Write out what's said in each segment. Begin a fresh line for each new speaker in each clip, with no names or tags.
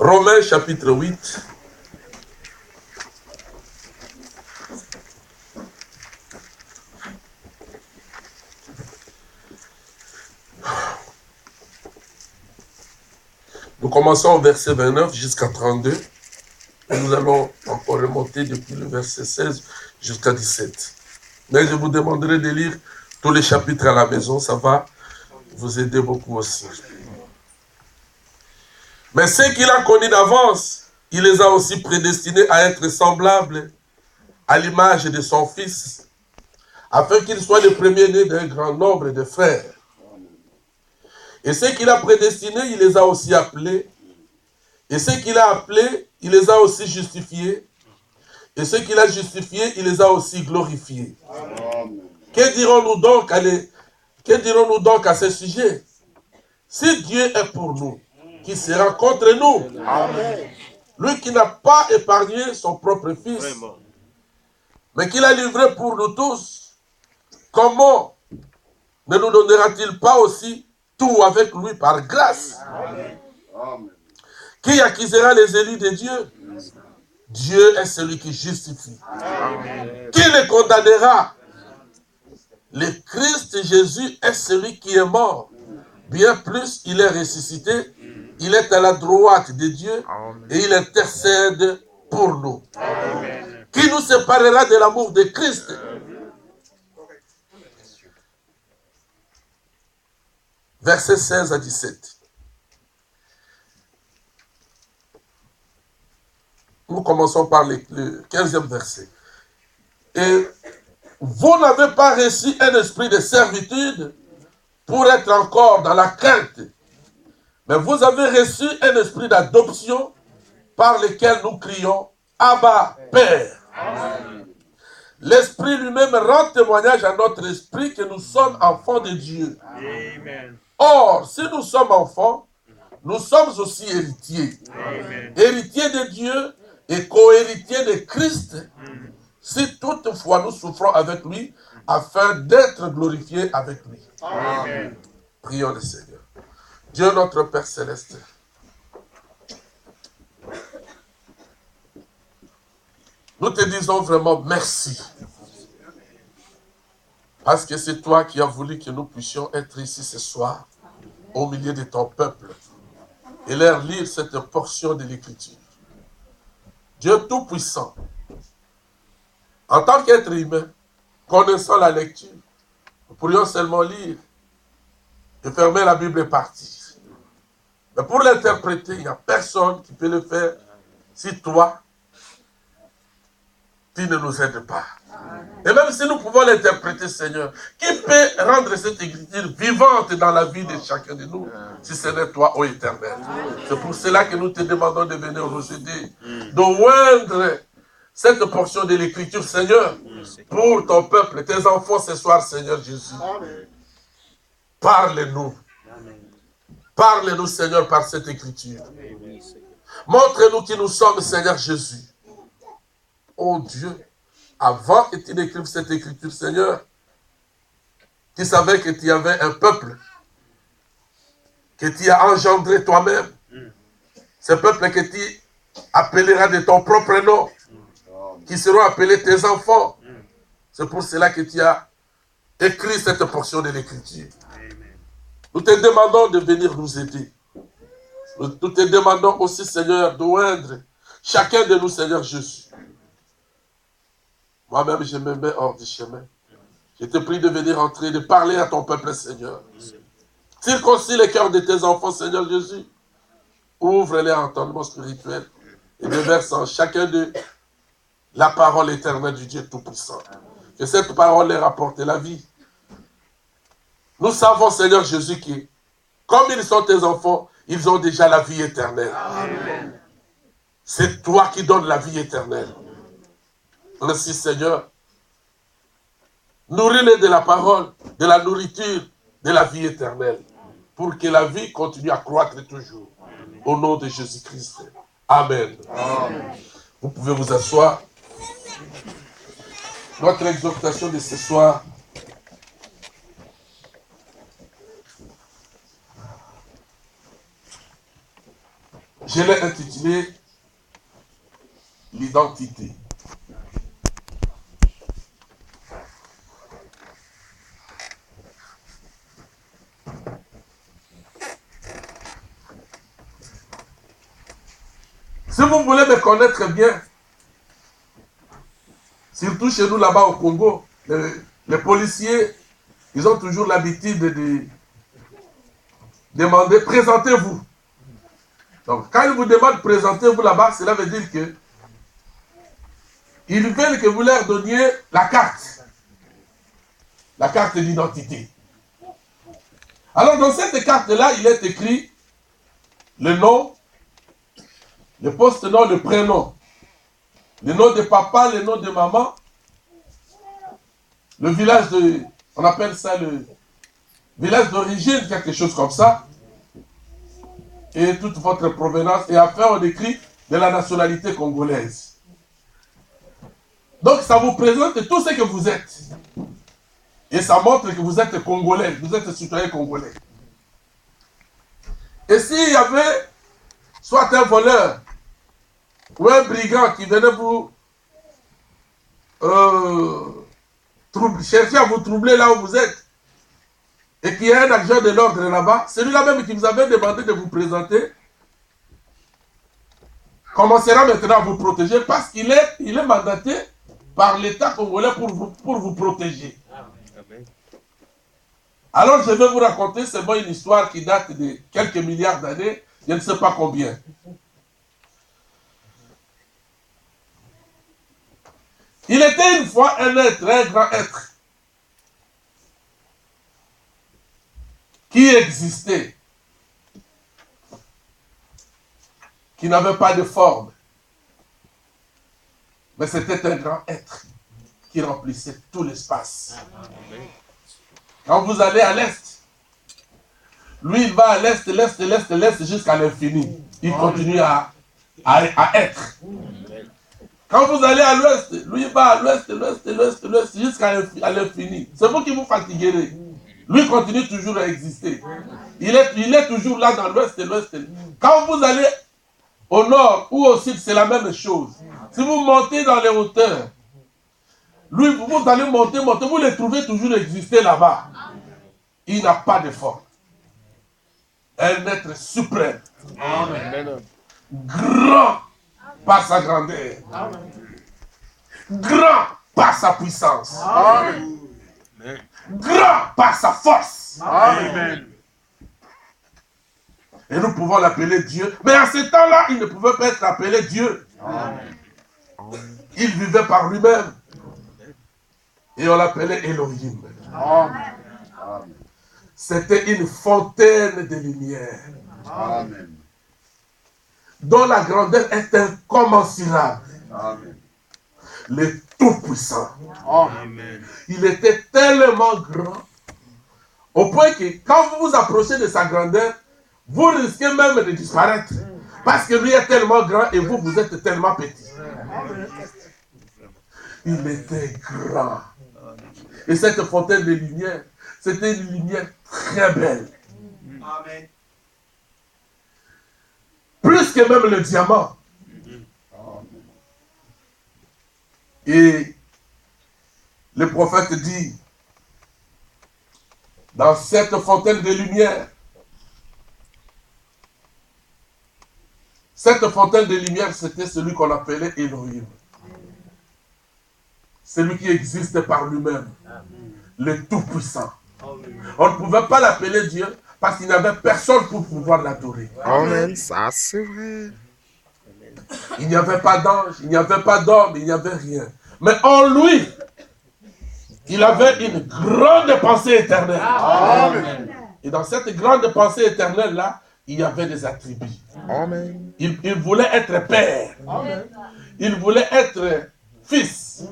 Romains chapitre 8. Nous commençons au verset 29 jusqu'à 32. Et nous allons encore remonter depuis le verset 16 jusqu'à 17. Mais je vous demanderai de lire tous les chapitres à la maison, ça va vous aider beaucoup aussi. Mais ceux qu'il a connus d'avance, il les a aussi prédestinés à être semblables à l'image de son Fils, afin qu'il soit le premier-né d'un grand nombre de frères. Et ceux qu'il a prédestinés, il les a aussi appelés. Et ceux qu'il a appelés, il les a aussi justifiés. Et ceux qu'il a justifiés, il les a aussi glorifiés. Amen. Que dirons-nous donc à ce sujet? Si Dieu est pour nous, qui sera contre nous? Amen. Lui qui n'a pas épargné son propre Fils, mais qui l'a livré pour nous tous, comment ne nous donnera-t-il pas aussi tout avec lui par grâce? Amen. Qui accusera les élus de Dieu? Dieu est celui qui justifie. Amen. Qui les condamnera? Le Christ Jésus est celui qui est mort. Bien plus, il est ressuscité. Il est à la droite de Dieu. Amen. Et il intercède pour nous. Amen. Qui nous séparera de l'amour de Christ? Versets 16 à 17. Nous commençons par le 15e verset. Et vous n'avez pas reçu un esprit de servitude pour être encore dans la crainte, mais vous avez reçu un esprit d'adoption par lequel nous crions Abba, Père. Amen. L'Esprit lui-même rend témoignage à notre esprit que nous sommes enfants de Dieu. Amen. Or, si nous sommes enfants, nous sommes aussi héritiers. Amen. Héritiers de Dieu et co-héritiers de Christ, si toutefois nous souffrons avec lui, afin d'être glorifiés avec lui. Amen. Prions le Seigneur. Dieu notre Père Céleste, nous te disons vraiment merci. Parce que c'est toi qui as voulu que nous puissions être ici ce soir, au milieu de ton peuple, et leur lire cette portion de l'Écriture. Dieu Tout-Puissant, en tant qu'être humain, connaissant la lecture, nous pourrions seulement lire et fermer la Bible et partir. Mais pour l'interpréter, il n'y a personne qui peut le faire si toi, tu ne nous aides pas. Et même si nous pouvons l'interpréter, Seigneur, qui peut rendre cette écriture vivante dans la vie de chacun de nous, si ce n'est toi, ô Éternel. C'est pour cela que nous te demandons de venir nous aider, de oindre cette portion de l'écriture, Seigneur, pour ton peuple, tes enfants ce soir, Seigneur Jésus. Parle-nous. Parle-nous, Seigneur, par cette écriture. Montre-nous qui nous sommes, Seigneur Jésus. Oh Dieu, avant que tu n'écrives cette écriture, Seigneur, tu savais que tu avais un peuple que tu as engendré toi-même. Ce peuple que tu appelleras de ton propre nom, qui seront appelés tes enfants. C'est pour cela que tu as écrit cette portion de l'écriture. Nous te demandons de venir nous aider. Nous te demandons aussi, Seigneur, d'oindre chacun de nous, Seigneur Jésus. Moi-même, je me mets hors du chemin. Je te prie de venir entrer, de parler à ton peuple, Seigneur. Circoncis les cœurs de tes enfants, Seigneur Jésus. Ouvre les entendements spirituels et déverse en chacun d'eux la parole éternelle du Dieu Tout-Puissant. Que cette parole leur apporte la vie. Nous savons, Seigneur Jésus, que comme ils sont tes enfants, ils ont déjà la vie éternelle. C'est toi qui donnes la vie éternelle. Ainsi, Seigneur, nourris-les de la parole, de la nourriture, de la vie éternelle, pour que la vie continue à croître toujours. Au nom de Jésus-Christ. Amen. Amen. Vous pouvez vous asseoir. Notre exhortation de ce soir Je l'ai intitulé l'identité. Si vous voulez me connaître bien, surtout chez nous là-bas au Congo, les policiers, ils ont toujours l'habitude de demander, présentez-vous. Donc, quand ils vous demandent, présentez-vous là-bas, cela veut dire que ils veulent que vous leur donniez la carte d'identité. Alors, dans cette carte-là, il est écrit le nom, le poste-nom, le prénom, le nom de papa, le nom de maman, le village on appelle ça le village d'origine, quelque chose comme ça, et toute votre provenance, et après on écrit de la nationalité congolaise. Donc ça vous présente tout ce que vous êtes. Et ça montre que vous êtes congolais, vous êtes citoyen congolais. Et s'il y avait soit un voleur ou un brigand qui venait vous chercher à vous troubler là où vous êtes, et qu'il y a un agent de l'ordre là-bas, celui-là même qui vous avait demandé de vous présenter, commencera maintenant à vous protéger parce qu'il est mandaté par l'État congolais pour vous protéger. Alors je vais vous raconter seulement une histoire qui date de quelques milliards d'années, je ne sais pas combien. Il était une fois un être, un grand être, qui existait, qui n'avait pas de forme, mais c'était un grand être qui remplissait tout l'espace. Quand vous allez à l'est, lui il va à l'est, l'est jusqu'à l'infini. Il continue à être. Quand vous allez à l'ouest, lui il va à l'ouest jusqu'à l'infini. C'est vous qui vous fatiguerez. Lui continue toujours à exister. Il est toujours là dans l'ouest. Quand vous allez au nord ou au sud, c'est la même chose. Si vous montez dans les hauteurs, lui, vous allez monter, vous le trouvez toujours exister là-bas. Il n'a pas de forme. Un être suprême. Amen. Grand par sa grandeur. Amen. Grand par sa puissance. Amen. Grand par sa force. Amen. Et nous pouvons l'appeler Dieu. Mais à ce temps-là, il ne pouvait pas être appelé Dieu. Amen. Il vivait par lui-même. Et on l'appelait Elohim. Amen. C'était une fontaine de lumière. Amen. Dont la grandeur est incommensurable. Amen. Le Tout-Puissant. Amen. Il était tellement grand, au point que quand vous vous approchez de sa grandeur, vous risquez même de disparaître. Parce que lui est tellement grand et vous êtes tellement petit. Il était grand. Et cette fontaine de lumière, c'était une lumière très belle. Amen. Plus que même le diamant. Et le prophète dit, dans cette fontaine de lumière, cette fontaine de lumière, c'était celui qu'on appelait Elohim. Celui qui existe par lui-même. Le Tout-Puissant. On ne pouvait pas l'appeler Dieu parce qu'il n'y avait personne pour pouvoir l'adorer.
Amen, ça c'est vrai.
Il n'y avait pas d'ange, il n'y avait pas d'homme, il n'y avait rien. Mais en lui, il avait une grande pensée éternelle. Amen. Et dans cette grande pensée éternelle-là, il y avait des attributs.
Amen.
Il voulait être père. Amen. Il voulait être fils.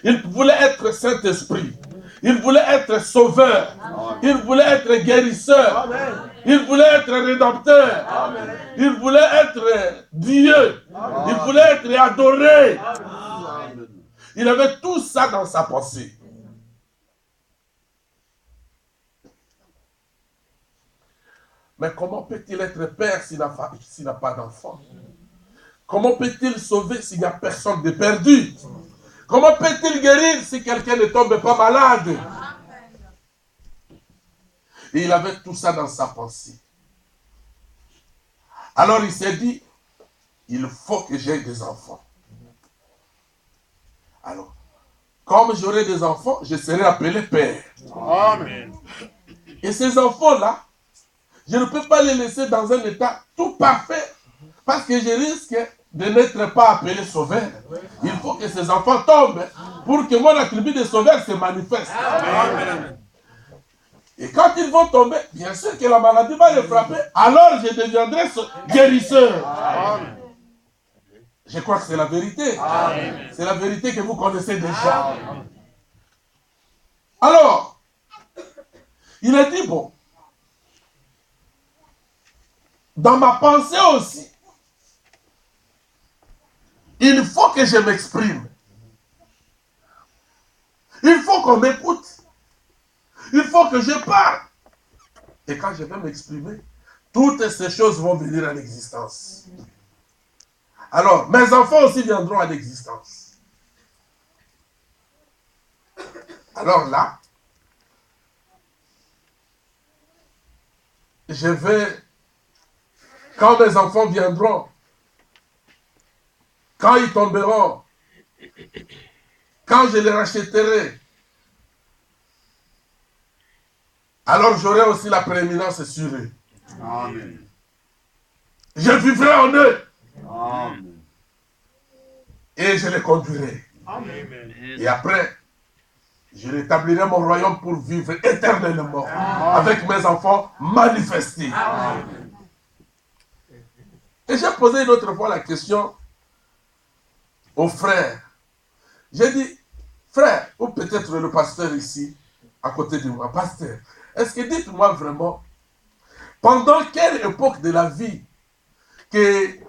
Il voulait être Saint-Esprit. Il voulait être sauveur. Amen. Il voulait être guérisseur. Amen. Il voulait être rédempteur. Amen. Il voulait être Dieu. Amen. Il voulait être adoré. Amen. Il avait tout ça dans sa pensée. Mais comment peut-il être père s'il n'a pas d'enfant? Comment peut-il sauver s'il n'y a personne de perdu? Comment peut-il guérir si quelqu'un ne tombe pas malade? Et il avait tout ça dans sa pensée. Alors il s'est dit, il faut que j'aie des enfants. Alors, comme j'aurai des enfants, je serai appelé père.
Amen.
Et ces enfants-là, je ne peux pas les laisser dans un état tout parfait, parce que je risque de n'être pas appelé sauveur. Il faut que ces enfants tombent pour que mon attribut de sauveur se manifeste.
Amen.
Et quand ils vont tomber, bien sûr que la maladie va les frapper, alors je deviendrai guérisseur.
Amen.
Je crois que c'est la vérité. C'est la vérité que vous connaissez déjà.
Amen.
Alors, il a dit, bon, dans ma pensée aussi, il faut que je m'exprime. Il faut qu'on m'écoute. Il faut que je parle. Et quand je vais m'exprimer, toutes ces choses vont venir à l'existence. Alors, mes enfants aussi viendront à l'existence. Alors là, je vais, quand mes enfants viendront, quand ils tomberont, quand je les rachèterai, alors j'aurai aussi la prééminence sur eux.
Amen.
Je vivrai en eux
Amen.
et je les conduirai.
Amen.
Et après, je rétablirai mon royaume pour vivre éternellement avec mes enfants manifestés.
Amen.
Et j'ai posé une autre fois la question aux frères. J'ai dit, frère, ou peut-être le pasteur ici, à côté de moi, pasteur, est-ce que dites-moi vraiment, pendant quelle époque de la vie que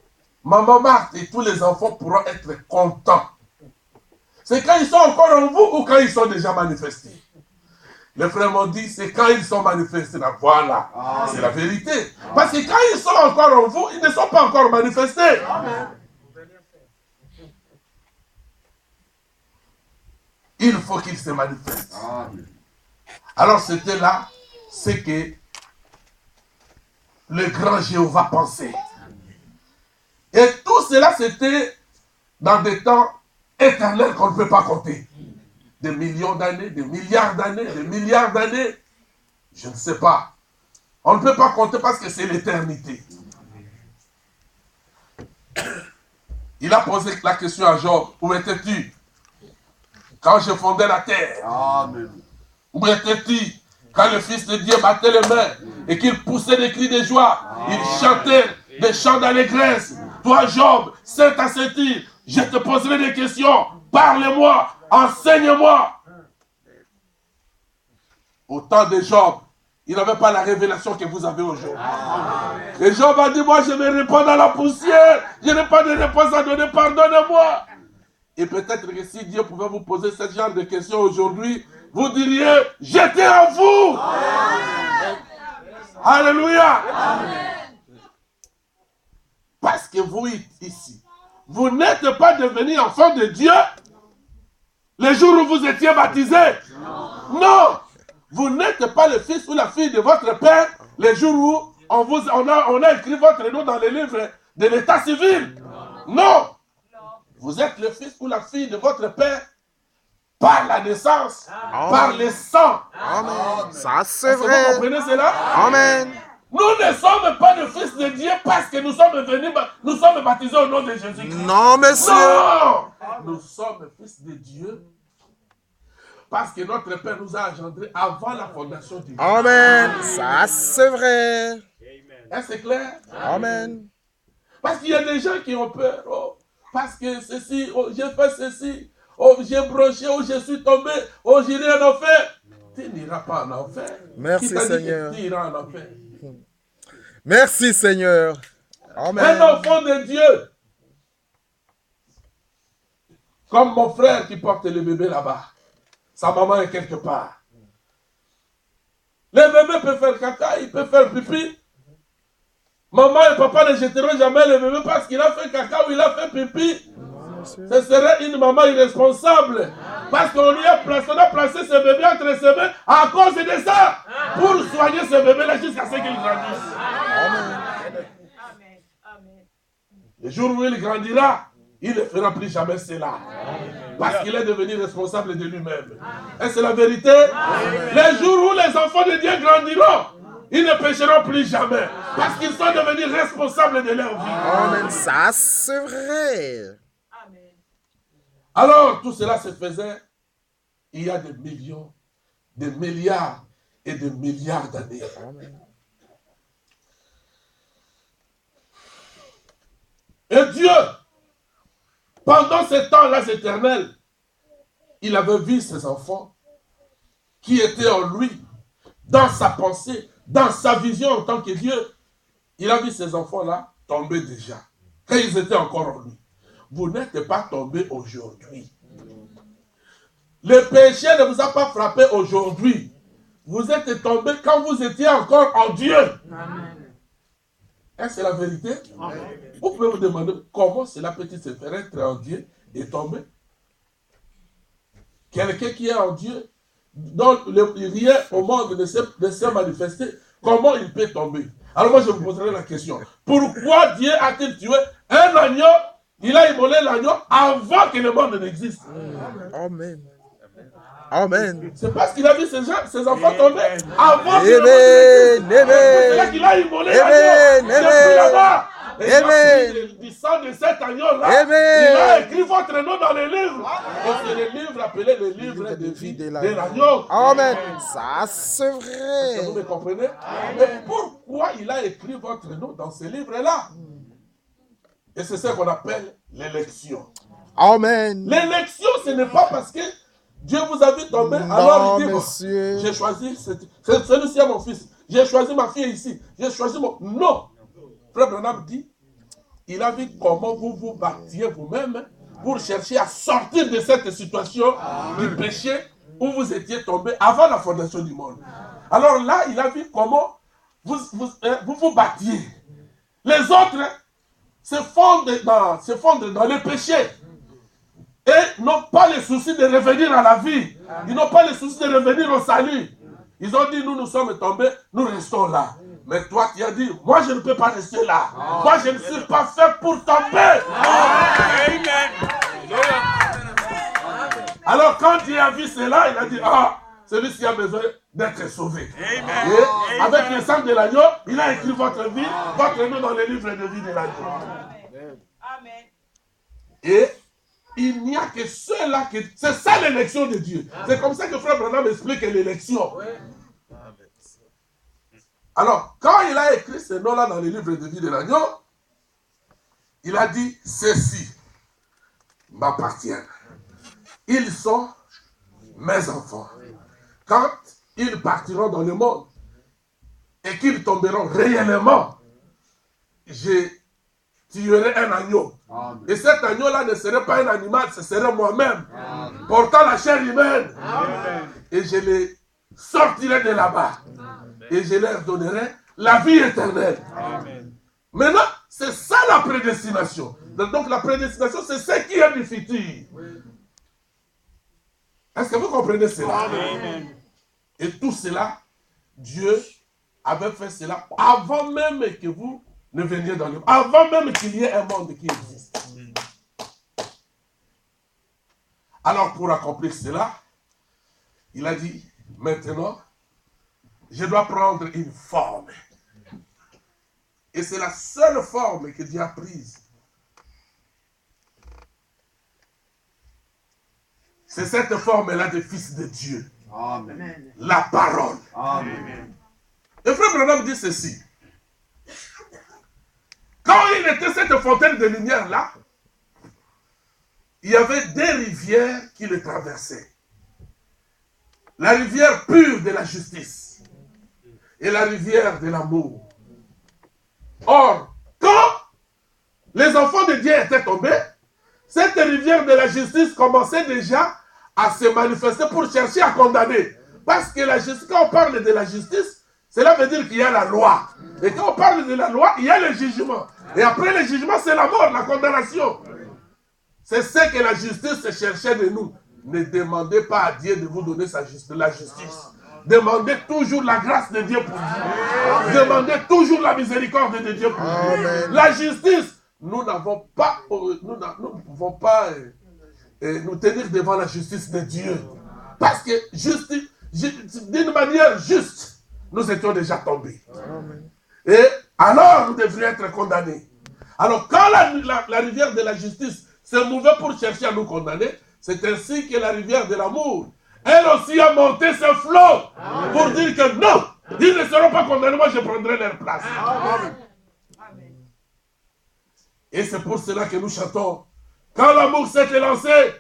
maman Marthe et tous les enfants pourront être contents? C'est quand ils sont encore en vous ou quand ils sont déjà manifestés? Les frères m'ont dit, c'est quand ils sont manifestés. Là, voilà, c'est la vérité. Parce que quand ils sont encore en vous, ils ne sont pas encore manifestés.
Amen.
Il faut qu'ils se manifestent.
Amen.
Alors c'était là ce que le grand Jéhovah pensait. Et tout cela c'était dans des temps éternels qu'on ne peut pas compter. Des millions d'années, des milliards d'années, des milliards d'années. Je ne sais pas. On ne peut pas compter parce que c'est l'éternité. Il a posé la question à Job. Où étais-tu quand je fondais la terre?
Amen.
Où étais-tu quand le Fils de Dieu battait les mains et qu'il poussait des cris de joie? Il chantait des chants d'allégresse. Toi, Job, saint assertif, je te poserai des questions. Parle-moi, enseigne-moi. Au temps de Job, il n'avait pas la révélation que vous avez aujourd'hui. Et Job a dit, moi je me réponds dans la poussière. Je n'ai pas de réponse à donner, pardonnez-moi. Et peut-être que si Dieu pouvait vous poser ce genre de questions aujourd'hui, vous diriez, j'étais en vous. Amen. Alléluia. Amen. Parce que vous ici, vous n'êtes pas devenu enfant de Dieu le jour où vous étiez baptisé. Non. Vous n'êtes pas le fils ou la fille de votre père le jour où on a écrit votre nom dans les livres de l'état civil. Non. Vous êtes le fils ou la fille de votre père par la naissance, par le sang.
Amen. Ça, c'est
Est-ce que
vrai.
vous comprenez cela?
Amen.
Nous ne sommes pas le fils de Dieu parce que nous sommes baptisés au nom de Jésus-Christ.
Non, monsieur.
Non! Nous sommes fils de Dieu parce que notre Père nous a engendrés avant la fondation du monde.
Amen. Ça, c'est vrai.
Est-ce que c'est clair?
Amen.
Parce qu'il y a des gens qui ont peur. Oh, parce que ceci, oh, j'ai fait ceci, oh, j'ai broché, oh, je suis tombé, oh, j'irai en enfer. Tu n'iras pas en enfer.
Merci,
Qui t'a dit
Seigneur.
que tu iras en enfer?
Merci, Seigneur. Amen.
Un enfant de Dieu. Comme mon frère qui porte le bébé là-bas. Sa maman est quelque part. Le bébé peut faire caca, il peut faire pipi. Maman et papa ne jetteront jamais le bébé parce qu'il a fait caca ou il a fait pipi. Ce serait une maman irresponsable. Parce qu'on y a placé, on a placé ce bébé entre ses mains à cause de ça. Pour soigner ce bébé-là jusqu'à ce qu'il grandisse. Le jour où il grandira, il ne fera plus jamais cela. Parce qu'il est devenu responsable de lui-même. Et c'est la vérité. Les jours où les enfants de Dieu grandiront, ils ne pécheront plus jamais. Parce qu'ils sont devenus responsables de leur vie.
Amen. Ça, c'est vrai.
Alors, tout cela se faisait il y a des millions, des milliards et des milliards d'années. Et Dieu, pendant ces temps-là éternels, il avait vu ses enfants qui étaient en lui, dans sa pensée, dans sa vision en tant que Dieu. Il a vu ces enfants-là tomber déjà, quand ils étaient encore en lui. Vous n'êtes pas tombés aujourd'hui. Le péché ne vous a pas frappé aujourd'hui. Vous êtes tombés quand vous étiez encore en Dieu. Est-ce la vérité? Vous pouvez vous demander comment cela peut-il se faire être en Dieu et tomber? Quelqu'un qui est en Dieu, dont rien au monde ne s'est manifesté, comment il peut tomber? Alors moi je vous poserai la question. Pourquoi Dieu a-t-il tué un agneau? Il a immolé l'agneau avant que le monde n'existe.
Amen. Amen.
C'est parce qu'il a vu ses enfants tomber avant que le monde n'existe. C'est là qu'il a immolé l'agneau. Depuis là-bas. Et du sang de cet agneau-là, il a écrit votre nom dans les livres. Et c'est le livre appelé le livre de vie de l'agneau.
Amen. Ça, c'est vrai.
Vous me comprenez? Mais pourquoi il a écrit votre nom dans ce livre-là? Et c'est ce qu'on appelle l'élection.
Amen.
L'élection, ce n'est pas parce que Dieu vous a vu tomber, alors il dit, bon, j'ai choisi, celui-ci est mon fils, j'ai choisi ma fille ici, j'ai choisi mon... Non. Frère Branham dit, il a vu comment vous vous battiez vous-même pour chercher à sortir de cette situation du péché où vous étiez tombé avant la fondation du monde. Alors là, il a vu comment vous battiez. Les autres se fondent dans le péché et n'ont pas le souci de revenir à la vie. Ils n'ont pas le souci de revenir au salut. Ils ont dit, nous sommes tombés, nous restons là. Mais toi, tu as dit, moi je ne peux pas rester là. Moi je ne suis pas fait pour tomber. Alors quand Dieu a vu cela, il a dit, celui-ci a besoin d'être sauvé. Et avec le sang de l'agneau, il a écrit votre vie, votre nom dans le livre de vie de l'agneau. Et il n'y a que ceux-là qui... C'est ça l'élection de Dieu. C'est comme ça que Frère Branham explique l'élection. Alors, quand il a écrit ce nom-là dans le livre de vie de l'agneau, il a dit, ceux-ci m'appartiennent. Ils sont mes enfants. Quand ils partiront dans le monde et qu'ils tomberont réellement, je tuerai un agneau. Amen. Et cet agneau-là ne serait pas un animal, ce serait moi-même, portant la chair humaine. Amen. Et je les sortirai de là-bas. Et je leur donnerai la vie éternelle. Amen. Maintenant, c'est ça la prédestination. Donc la prédestination, c'est ce qui est du futur. Est-ce que vous comprenez cela? Amen. Et tout cela, Dieu avait fait cela avant même que vous ne veniez dans le monde. Avant même qu'il y ait un monde qui existe. Alors pour accomplir cela, il a dit, maintenant, je dois prendre une forme. Et c'est la seule forme que Dieu a prise. C'est cette forme-là de fils de Dieu. Amen. La parole. Amen. Et Frère Branham dit ceci. Quand il était cette fontaine de lumière-là, il y avait deux rivières qui le traversaient. La rivière pure de la justice et la rivière de l'amour. Or, quand les enfants de Dieu étaient tombés, cette rivière de la justice commençait déjà à se manifester pour chercher à condamner. Parce que la justice, quand on parle de la justice, Cela veut dire qu'il y a la loi. Et quand on parle de la loi, il y a le jugement. Et après le jugement, c'est la mort, la condamnation. C'est ce que la justice cherchait de nous. Ne demandez pas à Dieu de vous donner la justice. Demandez toujours la grâce de Dieu pour vous. Demandez toujours la miséricorde de Dieu pour vous. La justice, nous n'avons pas, nous ne pouvons pas nous tenir devant la justice de Dieu. Parce que d'une manière juste, nous étions déjà tombés. Et alors, nous devrions être condamnés. Alors, quand la rivière de la justice se mouvait pour chercher à nous condamner, c'est ainsi que la rivière de l'amour, elle aussi a monté ce flot pour dire que non, ils ne seront pas condamnés, moi je prendrai leur place. Amen. Et c'est pour cela que nous chantons. Quand l'amour s'est élancé,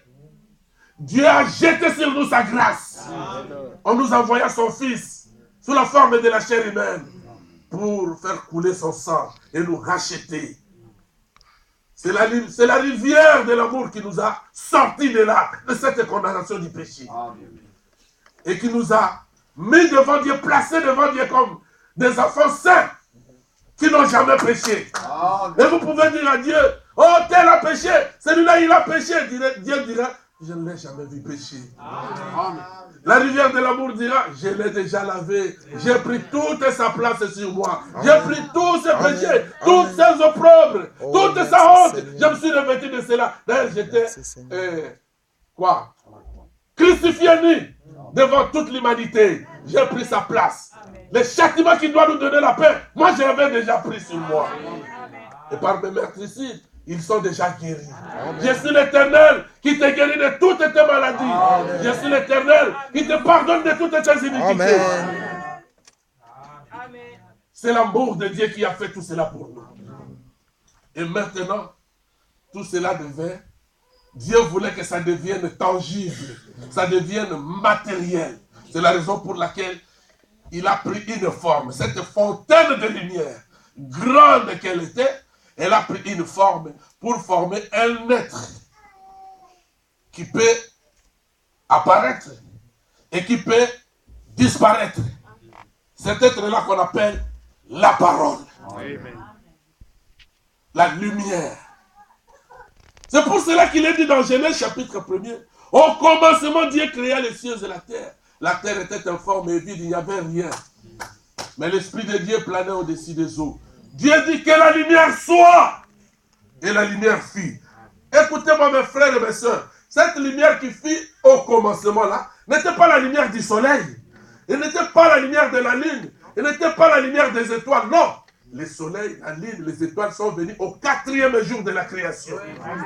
Dieu a jeté sur nous sa grâce. En nous envoyant son Fils sous la forme de la chair humaine pour faire couler son sang et nous racheter. C'est la rivière de l'amour qui nous a sortis de là, de cette condamnation du péché. Et qui nous a mis devant Dieu, placés devant Dieu comme des enfants saints qui n'ont jamais péché. Et vous pouvez dire à Dieu, oh tel a péché, celui-là il a péché. Dieu dira, je ne l'ai jamais vu pécher. La rivière de l'amour dira, je l'ai déjà lavé, j'ai pris toute sa place sur moi, j'ai pris tous ses péchés, toutes ses opprobres, toute sa honte, je me suis revêtu de cela. D'ailleurs, j'étais, crucifié nu devant toute l'humanité, j'ai pris sa place. Le châtiment qui doit nous donner la paix, moi je l'avais déjà pris sur moi. Et par mes meurtricides, ils sont déjà guéris. Je suis l'Éternel qui te guérit de toutes tes maladies. Je suis l'Éternel qui te pardonne de toutes tes iniquités. C'est l'amour de Dieu qui a fait tout cela pour nous. Et maintenant, tout cela devait, Dieu voulait que ça devienne tangible, ça devienne matériel. C'est la raison pour laquelle il a pris une forme. Cette fontaine de lumière, grande qu'elle était, elle a pris une forme pour former un être qui peut apparaître et qui peut disparaître. Cet être-là qu'on appelle la parole. Amen. La lumière. C'est pour cela qu'il est dit dans Genèse chapitre 1er. Au commencement, Dieu créa les cieux et la terre. La terre était informe et vide, il n'y avait rien. Mais l'Esprit de Dieu planait au-dessus des eaux. Dieu dit que la lumière soit. Et la lumière fit. Écoutez-moi mes frères et mes soeurs. Cette lumière qui fit au commencement là, n'était pas la lumière du soleil. Elle n'était pas la lumière de la lune. Elle n'était pas la lumière des étoiles. Non. Le soleil, la lune, les étoiles sont venus au 4e jour de la création.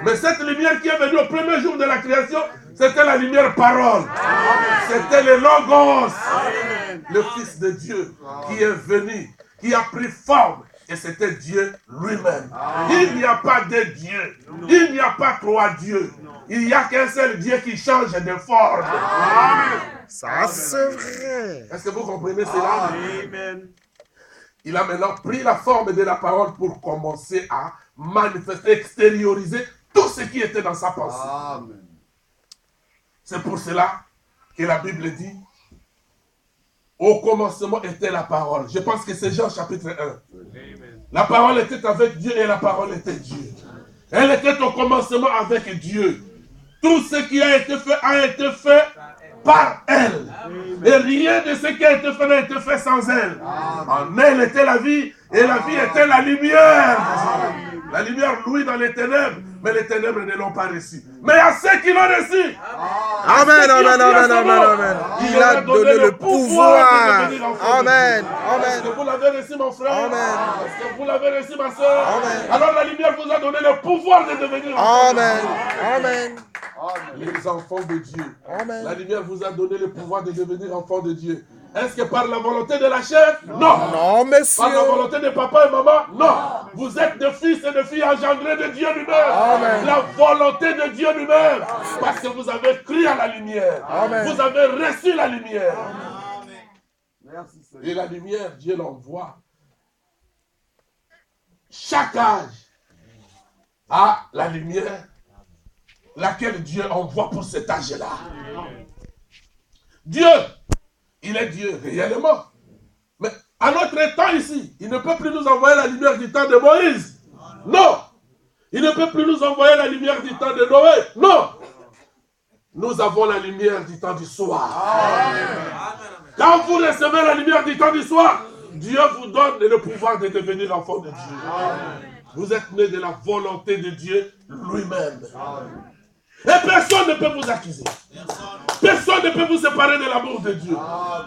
Mais cette lumière qui est venue au 1er jour de la création, c'était la lumière parole. C'était le Logos, le Fils de Dieu, qui est venu, qui a pris forme. Et c'était Dieu lui-même. Il n'y a pas de Dieu. Il n'y a pas trois dieux. Il n'y a qu'un seul Dieu qui change de forme.
Ça, c'est vrai.
Est-ce que vous comprenez cela? Amen. Il a maintenant pris la forme de la parole pour commencer à manifester, extérioriser tout ce qui était dans sa pensée. Amen. C'est pour cela que la Bible dit, au commencement était la parole. Je pense que c'est Jean chapitre 1. Amen. La parole était avec Dieu et la parole était Dieu. Elle était au commencement avec Dieu. Tout ce qui a été fait par elle. Amen. Et rien de ce qui a été fait n'a été fait sans elle. Amen. En elle était la vie et la vie était la lumière. Amen. La lumière louit dans les ténèbres, mais les ténèbres ne l'ont pas reçu. Mais à ceux qui l'ont reçu,
amen, amen, amen, amen, amen. Il a donné le pouvoir. Amen, amen.
Est-ce que vous l'avez reçu, mon frère?
Amen.
Est-ce que vous l'avez reçu, ma soeur?
Amen.
Alors la lumière vous a donné le pouvoir de devenir
amen. Amen.
Les enfants de Dieu.
Amen.
La lumière vous a donné le pouvoir de devenir enfant de Dieu. Est-ce que par la volonté de la chair? Non.
Non, monsieur.
Par la volonté de papa et maman? Non. Vous êtes des fils et des filles engendrés de Dieu lui-même.
Amen.
La volonté de Dieu lui-même. Parce que vous avez cru à la lumière.
Amen.
Vous avez reçu la lumière. Amen. Merci, et la lumière, Dieu l'envoie. Chaque âge a la lumière laquelle Dieu envoie pour cet âge-là. Dieu, il est Dieu réellement. Mais À notre temps ici, il ne peut plus nous envoyer la lumière du temps de Moïse. Non. Il ne peut plus nous envoyer la lumière du temps de Noé. Non. Nous avons la lumière du temps du soir. Quand vous recevez la lumière du temps du soir, Dieu vous donne le pouvoir de devenir enfant de Dieu. Vous êtes né de la volonté de Dieu lui-même. Et personne ne peut vous accuser. Personne ne peut vous séparer de l'amour de Dieu.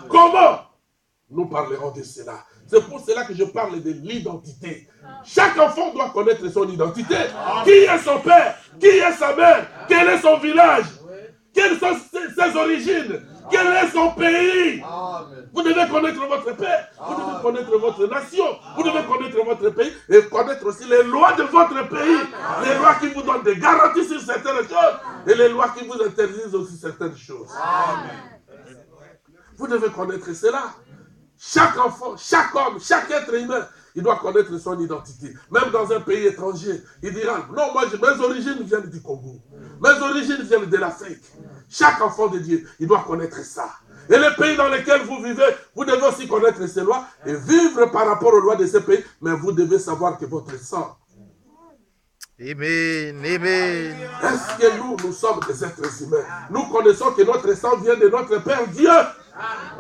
Comment? Nous parlerons de cela. C'est pour cela que je parle de l'identité. Chaque enfant doit connaître son identité. Qui est son père? Qui est sa mère? Quel est son village? Quelles sont ses origines? Quel est son pays? Vous devez connaître votre père. Vous devez connaître votre nation. Vous devez connaître votre pays et connaître aussi les lois de votre pays. Les lois qui vous donnent des garanties sur certaines choses et les lois qui vous interdisent aussi certaines choses. Vous devez connaître cela. Chaque enfant, chaque homme, chaque être humain, il doit connaître son identité. Même dans un pays étranger, il dira, non, moi, mes origines viennent du Congo. Mes origines viennent de l'Afrique. Chaque enfant de Dieu, il doit connaître ça. Et les pays dans lesquels vous vivez, vous devez aussi connaître ces lois et vivre par rapport aux lois de ces pays. Mais vous devez savoir que votre sang.
Amen, amen.
Est-ce que nous sommes des êtres humains? Nous connaissons que notre sang vient de notre Père Dieu.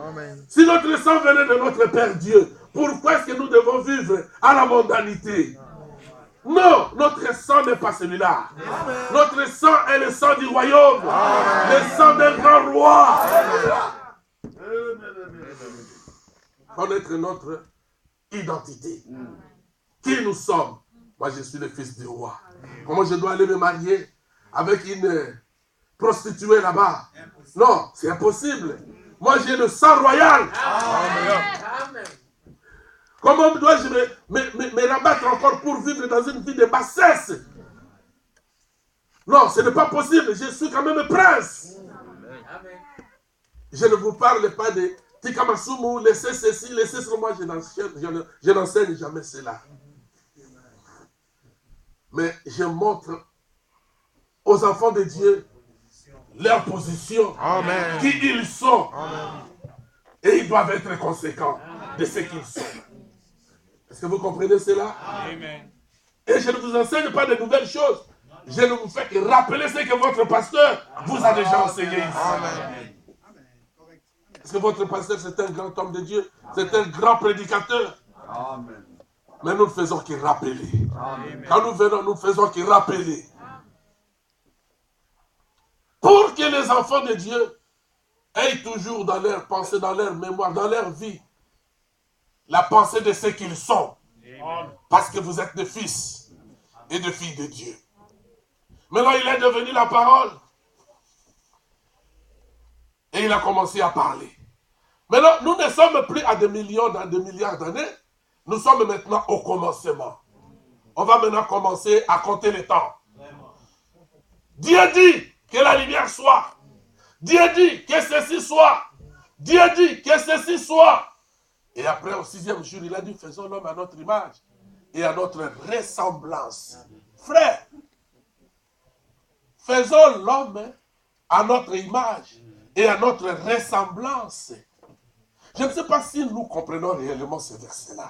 Amen.
Si notre sang venait de notre Père Dieu, pourquoi est-ce que nous devons vivre à la mondanité? Non, notre sang n'est pas celui-là. Notre sang est le sang du royaume. Le sang d'un grand roi. Connaître notre identité. Qui nous sommes? Moi, je suis le fils du roi. Comment je dois aller me marier avec une prostituée là-bas? Non, c'est impossible. Moi, j'ai le sang royal. Amen. Comment dois-je me rabattre encore pour vivre dans une vie de bassesse? Non, ce n'est pas possible. Je suis quand même prince. Amen. Je ne vous parle pas de Tikamasumu, laissez ceci, laissez cela. Moi, je n'enseigne jamais cela. Mais je montre aux enfants de Dieu leur position,
Amen.
Qui ils sont.
Amen.
Et ils doivent être conséquents de ce qu'ils sont. Est-ce que vous comprenez cela? Amen. Et je ne vous enseigne pas de nouvelles choses. Je ne vous fais que rappeler ce que votre pasteur vous a déjà enseigné ici. Amen. Est-ce que votre pasteur c'est un grand homme de Dieu? C'est un grand prédicateur? Amen. Mais nous ne faisons que rappeler. Amen. Quand nous venons, nous ne faisons que rappeler. Pour que les enfants de Dieu aient toujours dans leur pensée, dans leur mémoire, dans leur vie, la pensée de ce qu'ils sont. Amen. Parce que vous êtes des fils et des filles de Dieu. Maintenant, il est devenu la parole. Et il a commencé à parler. Maintenant, nous ne sommes plus à des millions, dans des milliards d'années. Nous sommes maintenant au commencement. On va maintenant commencer à compter les temps. Dieu dit que la lumière soit. Dieu dit que ceci soit. Dieu dit que ceci soit. Et après, au 6e jour, il a dit, faisons l'homme à notre image et à notre ressemblance. Frère, faisons l'homme à notre image et à notre ressemblance. Je ne sais pas si nous comprenons réellement ce verset-là.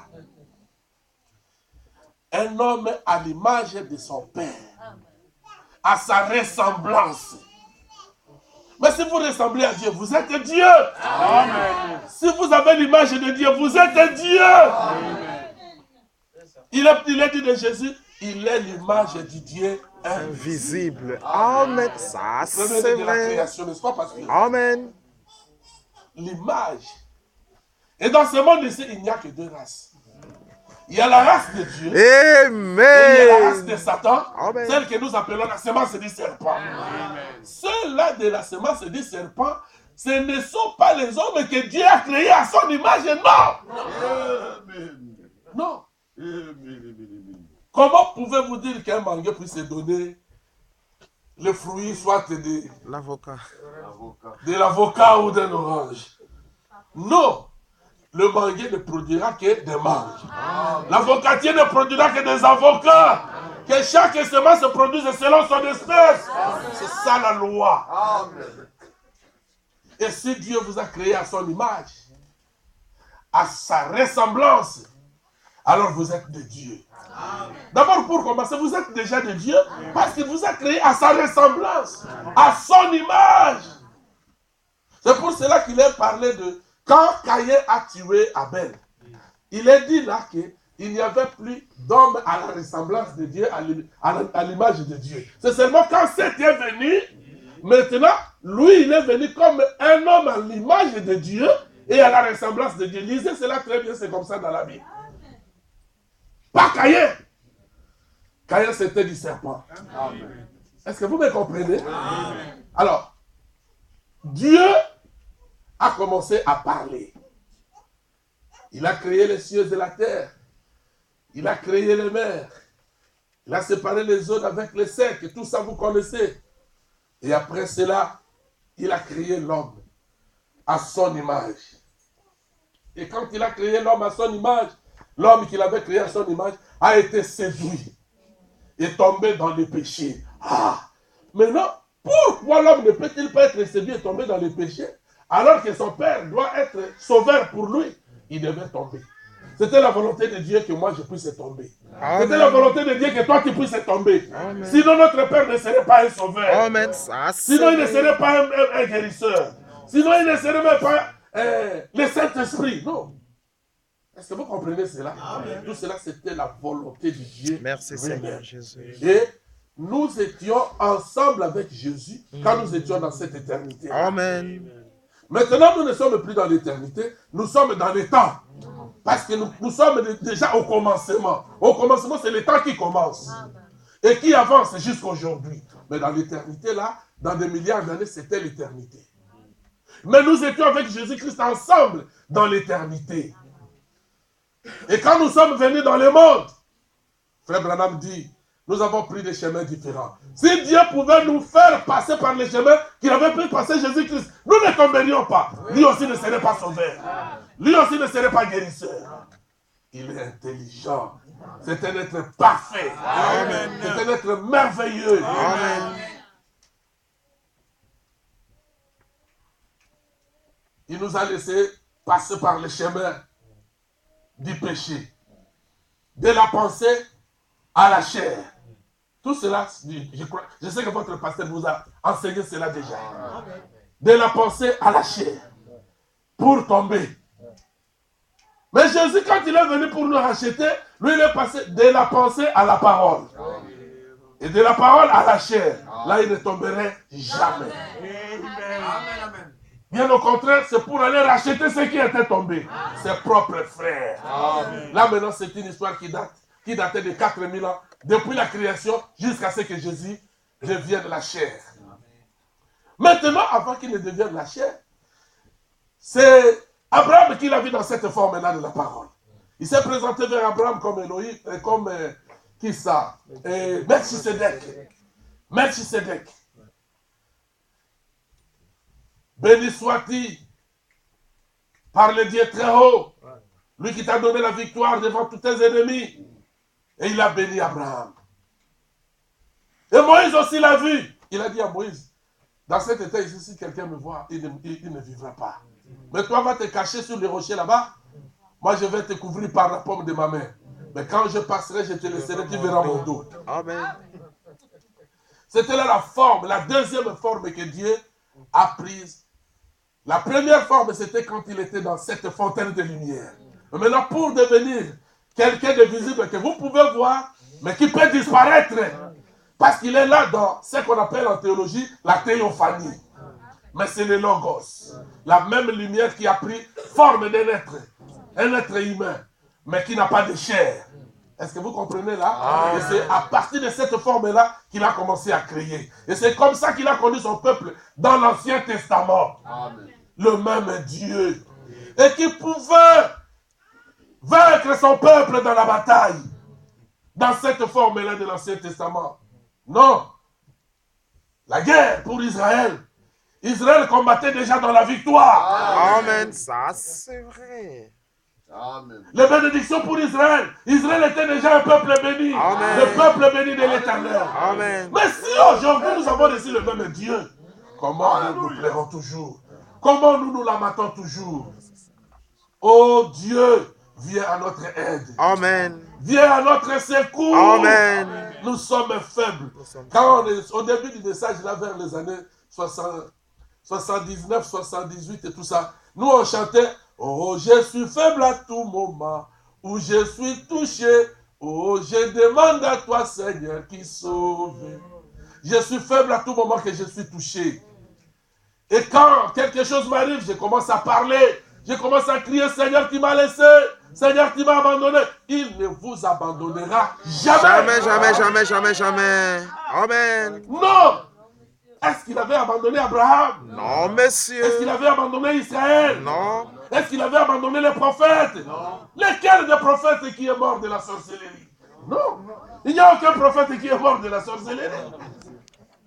Un homme à l'image de son père, à sa ressemblance. Mais si vous ressemblez à Dieu, vous êtes Dieu. Amen. Si vous avez l'image de Dieu, vous êtes Dieu. Amen. Il est dit de Jésus, il est l'image du Dieu invisible.
Amen. Ça, c'est vrai.
N'est-ce pas, parce que
Amen.
L'image. Et dans ce monde ici, il n'y a que deux races. Il y a la race de Dieu.
Amen.
Et il y a la race de Satan.
Amen.
Celle que nous appelons la semence du serpent. Ceux-là de la semence du serpent, ce ne sont pas les hommes que Dieu a créés à son image. Non. Non. Comment pouvez-vous dire qu'un mangue puisse donner le fruit soit de
l'avocat
ou d'un orange? Non. Le manguier ne produira que des mangues. L'avocatier ne produira que des avocats. Que chaque semence se produise selon son espèce. C'est ça la loi. Et si Dieu vous a créé à son image, à sa ressemblance, alors vous êtes de Dieu. D'abord, pour commencer, vous êtes déjà de Dieu parce qu'il vous a créé à sa ressemblance, à son image. C'est pour cela qu'il est parlé de quand Caïn a tué Abel. Il est dit là qu'il n'y avait plus d'homme à la ressemblance de Dieu, à l'image de Dieu. C'est seulement quand Seth est venu, maintenant, lui, il est venu comme un homme à l'image de Dieu et à la ressemblance de Dieu. Lisez cela très bien, c'est comme ça dans la Bible. Pas Caïn. Caïn, c'était du serpent. Est-ce que vous me comprenez? Alors, Dieu a commencé à parler. Il a créé les cieux et la terre. Il a créé les mers. Il a séparé les zones avec les secs. Tout ça, vous connaissez. Et après cela, il a créé l'homme à son image. Et quand il a créé l'homme à son image, l'homme qu'il avait créé à son image a été séduit et tombé dans le péché. Maintenant, pourquoi l'homme ne peut-il pas être séduit et tomber dans le péché alors que son père doit être sauveur pour lui? Il devait tomber. C'était la volonté de Dieu que moi je puisse tomber. C'était la volonté de Dieu que toi tu puisses tomber. Amen. Sinon notre père ne serait pas un sauveur.
Amen.
Sinon il ne serait pas un guérisseur. Sinon il ne serait même pas le Saint-Esprit. Non. Est-ce que vous comprenez cela? Amen. Tout cela c'était la volonté de Dieu.
Merci Seigneur Jésus.
Et nous étions ensemble avec Jésus quand nous étions dans cette éternité.
Amen.
Maintenant, nous ne sommes plus dans l'éternité, nous sommes dans le temps. Parce que nous sommes déjà au commencement. Au commencement, c'est le temps qui commence. Et qui avance jusqu'à aujourd'hui. Mais dans l'éternité, là, dans des milliards d'années, c'était l'éternité. Mais nous étions avec Jésus-Christ ensemble dans l'éternité. Et quand nous sommes venus dans le monde, Frère Branham dit, nous avons pris des chemins différents. Si Dieu pouvait nous faire passer par les chemins qu'il avait pu passer Jésus-Christ, nous ne tomberions pas. Lui aussi ne serait pas sauveur. Lui aussi ne serait pas guérisseur. Il est intelligent. C'est un être parfait. C'est un être merveilleux. Amen. Il nous a laissé passer par le chemin du péché, de la pensée à la chair. Tout cela, je sais que votre pasteur vous a enseigné cela déjà. De la pensée à la chair, pour tomber. Mais Jésus, quand il est venu pour nous racheter, lui, il est passé de la pensée à la parole. Et de la parole à la chair. Là, il ne tomberait jamais. Bien au contraire, c'est pour aller racheter ceux qui étaient tombés. Ses propres frères. Là, maintenant, c'est une histoire qui datait de 4000 ans. Depuis la création jusqu'à ce que Jésus devienne la chair. Maintenant, avant qu'il ne devienne la chair, c'est Abraham qui l'a vu dans cette forme-là de la parole. Il s'est présenté vers Abraham comme Elohim, comme qui ça? Melchisedec. Béni sois-tu par le Dieu très haut, lui qui t'a donné la victoire devant tous tes ennemis. Et il a béni Abraham. Et Moïse aussi l'a vu. Il a dit à Moïse, dans cet état ici, si quelqu'un me voit, il ne vivra pas. Mais toi, va te cacher sur les rochers là-bas. Moi, je vais te couvrir par la paume de ma main. Mais quand je passerai, je te laisserai, tu verras mon dos. Amen. C'était là la forme, la deuxième forme que Dieu a prise. La première forme, c'était quand il était dans cette fontaine de lumière. Mais maintenant, pour devenir quelqu'un de visible que vous pouvez voir, mais qui peut disparaître. Parce qu'il est là dans ce qu'on appelle en théologie la théophanie. Mais c'est le logos. La même lumière qui a pris forme d'un être. Un être humain, mais qui n'a pas de chair. Est-ce que vous comprenez là? Et c'est à partir de cette forme-là qu'il a commencé à créer. Et c'est comme ça qu'il a connu son peuple dans l'Ancien Testament. Amen. Le même Dieu. Et qui pouvait vaincre son peuple dans la bataille. Dans cette forme-là de l'Ancien Testament. Non. La guerre pour Israël. Israël combattait déjà dans la victoire.
Amen. Ça, c'est vrai.
Amen.
Les bénédictions pour Israël. Israël était déjà un peuple béni.
Amen.
Le peuple béni de l'Éternel.
Amen.
Mais si aujourd'hui nous avons reçu le même Dieu, comment nous nous plairons toujours? Comment nous nous lamentons toujours? Oh Dieu, viens à notre aide.
Amen.
Viens à notre secours.
Amen.
Nous sommes faibles.
Nous sommes
Quand on est au début du message, là, vers les années 60, 79, 78 et tout ça, nous on chantait « Oh, je suis faible à tout moment, où je suis touché. Oh, je demande à toi, Seigneur, qui sauve. » Je suis faible à tout moment que je suis touché. Et quand quelque chose m'arrive, je commence à parler. Je commence à crier, Seigneur qui m'a laissé, Seigneur qui m'a abandonné. Il ne vous abandonnera jamais.
Jamais, jamais, jamais, jamais, jamais. Amen.
Non. Est-ce qu'il avait abandonné Abraham?
Non, monsieur.
Est-ce qu'il avait abandonné Israël?
Non.
Est-ce qu'il avait abandonné les prophètes? Non. Lequel des prophètes qui est mort de la sorcellerie? Non. Il n'y a aucun prophète qui est mort de la sorcellerie.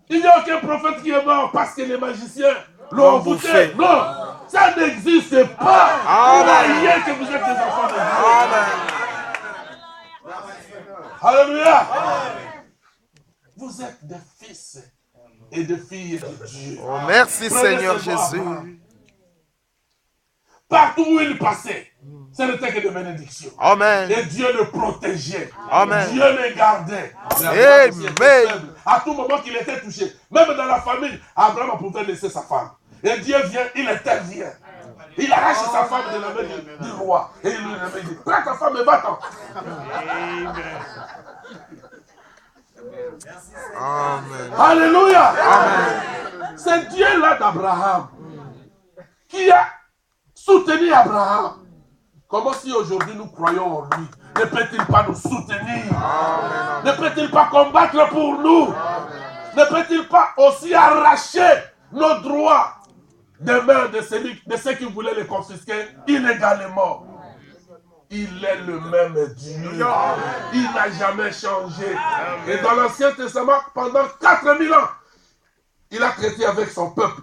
Il n'y a aucun prophète qui est mort parce que les magiciens l'ont bouffé. Non, ça n'existe pas. Croyez que vous êtes des enfants de Dieu. Amen. Alléluia. Vous êtes des fils et des filles de Dieu.
Oh, merci Seigneur Jésus.
Partout où il passait, ce n'était que des bénédictions.
Amen.
Et Dieu le protégeait.
Amen.
Dieu le gardait.
Amen.
À tout moment qu'il était touché, même dans la famille, Abraham pouvait laisser sa femme. Et Dieu vient, il intervient. Il arrache sa femme de la main du roi. Et il lui dit, prends ta femme et va-t'en.
Amen.
Alléluia.
Amen.
C'est Dieu là d'Abraham qui a soutenu Abraham. Comment si aujourd'hui nous croyons en lui? Ne peut-il pas nous soutenir? Amen. Ne peut-il pas combattre pour nous? Amen. Ne peut-il pas aussi arracher nos droits des mains de ceux qui voulaient les confisquer illégalement? Il est le même Dieu. Il n'a jamais changé. Et dans l'Ancien Testament, pendant 4000 ans, il a traité avec son peuple.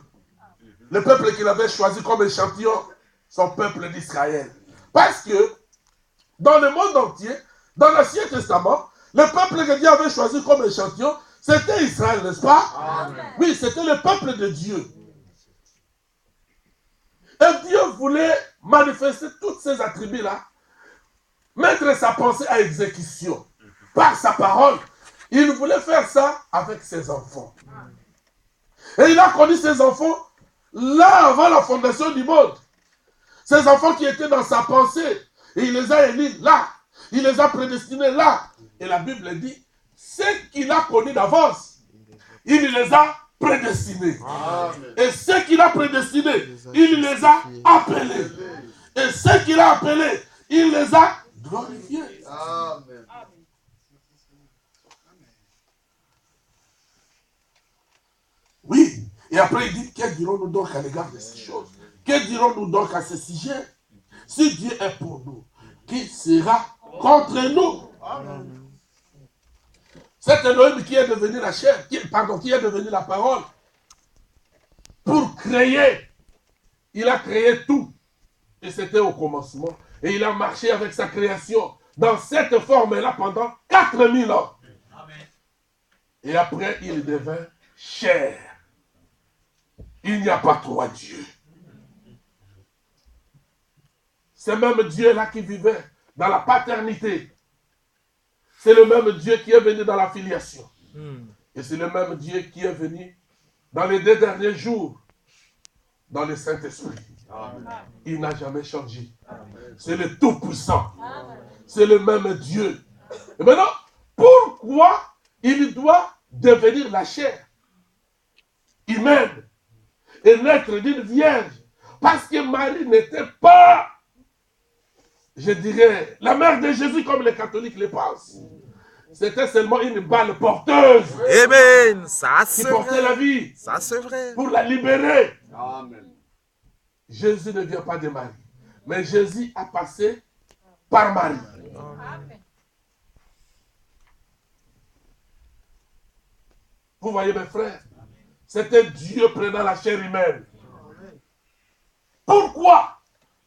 Le peuple qu'il avait choisi comme échantillon, son peuple d'Israël. Parce que dans le monde entier, dans l'Ancien Testament, le peuple que Dieu avait choisi comme échantillon, c'était Israël, n'est-ce pas? Amen. Oui, c'était le peuple de Dieu. Et Dieu voulait manifester tous ces attributs-là, mettre sa pensée à exécution par sa parole. Il voulait faire ça avec ses enfants. Et il a connu ses enfants là avant la fondation du monde. Ces enfants qui étaient dans sa pensée. Et il les a élus là. Il les a prédestinés là. Et la Bible dit, ce qu'il a connu d'avance, il les a prédestinés. Amen. Et ce qu'il a prédestinés, il les a appelés. Et ce qu'il a appelés, il les a glorifiés. Amen. Oui. Et après il dit, que dirons-nous donc à l'égard de ces choses? Que dirons-nous donc à ce sujet? Si Dieu est pour nous, qui sera contre nous? Amen. C'est Elohim qui est devenu la chair, qui est devenu la parole. Pour créer, il a créé tout. Et c'était au commencement. Et il a marché avec sa création dans cette forme-là pendant 4000 ans. Amen. Et après, il devint chair. Il n'y a pas trois dieux. C'est même Dieu-là qui vivait dans la paternité. C'est le même Dieu qui est venu dans la filiation. Et c'est le même Dieu qui est venu dans les 2 derniers jours, dans le Saint-Esprit. Il n'a jamais changé. C'est le Tout-Puissant. C'est le même Dieu. Et maintenant, pourquoi il doit devenir la chair humaine et naître d'une vierge? Parce que Marie n'était pas, je dirais, la mère de Jésus comme les catholiques le pensent. C'était seulement une balle porteuse.
Amen. Ça c'est
qui portait la vie.
Ça c'est vrai.
Pour la libérer.
Amen.
Jésus ne vient pas de Marie. Mais Jésus a passé par Marie. Amen. Vous voyez mes frères, c'était Dieu prenant la chair humaine. Pourquoi?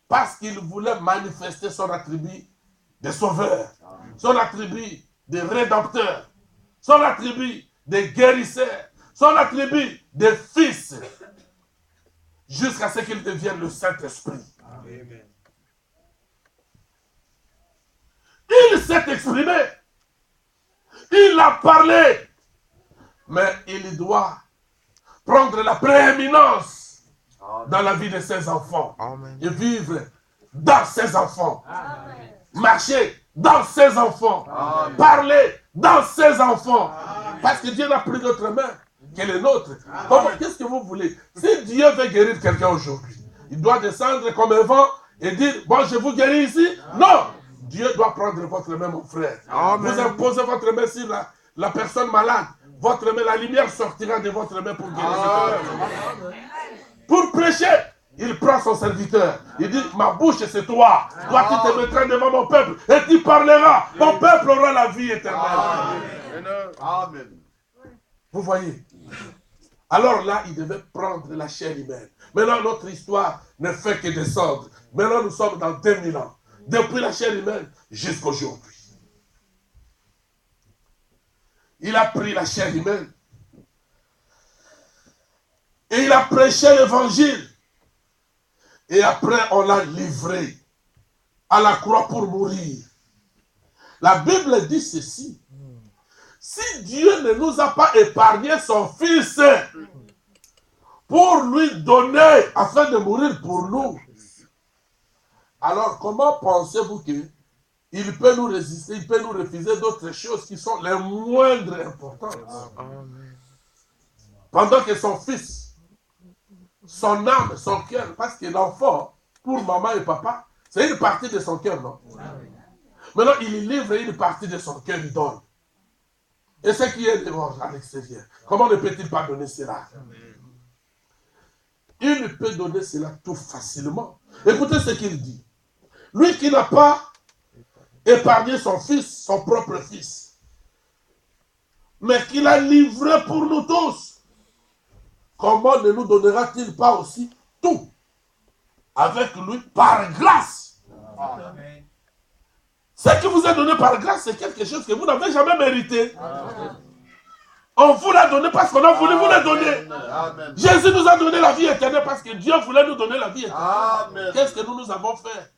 Parce qu'il voulait manifester son attribut de sauveur, son attribut de rédempteur, son attribut de guérisseur, son attribut de fils, jusqu'à ce qu'il devienne le Saint-Esprit. Il s'est exprimé. Il a parlé. Mais il doit prendre la prééminence dans la vie de ses enfants.
Amen.
Et vivre dans ses enfants.
Amen.
Marcher dans ses enfants.
Amen.
Parler dans ses enfants. Parce que Dieu n'a plus d'autre main que les nôtres. Qu'est-ce que vous voulez? Si Dieu veut guérir quelqu'un aujourd'hui, il doit descendre comme un vent et dire, bon, je vous guéris ici. Non! Dieu doit prendre votre main, mon frère.
Amen.
Vous imposez votre main sur la personne malade. Votre main, la lumière sortira de votre main pour guérir cette personne. Pour prêcher, il prend son serviteur. Il dit, ma bouche c'est toi. Toi tu te mettras devant mon peuple et tu parleras. Mon peuple aura la vie éternelle.
Amen.
Vous voyez? Alors là, il devait prendre la chair humaine. Maintenant, notre histoire ne fait que descendre. Maintenant, nous sommes dans 2000 ans. Depuis la chair humaine jusqu'à aujourd'hui. Il a pris la chair humaine. Et il a prêché l'évangile. Et après, on l'a livré à la croix pour mourir. La Bible dit ceci. Si Dieu ne nous a pas épargné son Fils pour lui donner afin de mourir pour nous, alors comment pensez-vous qu'il peut nous résister, il peut nous refuser d'autres choses qui sont les moindres importantes? Pendant que son Fils, son âme, son cœur, parce que l'enfant, pour maman et papa, c'est une partie de son cœur, non? Maintenant, il livre une partie de son cœur, il donne. Et ce qui est dehors, à l'extérieur, comment ne peut-il pas donner cela? Il peut donner cela tout facilement. Écoutez ce qu'il dit. Lui qui n'a pas épargné son fils, son propre fils, mais qui l'a livré pour nous tous, comment ne nous donnera-t-il pas aussi tout avec lui par grâce?
Amen.
Ce qui vous est donné par grâce, c'est quelque chose que vous n'avez jamais mérité. On vous l'a donné parce qu'on a voulu vous le donner.
Amen.
Jésus nous a donné la vie éternelle parce que Dieu voulait nous donner la vie éternelle.
Amen.
Qu'est-ce que nous avons fait?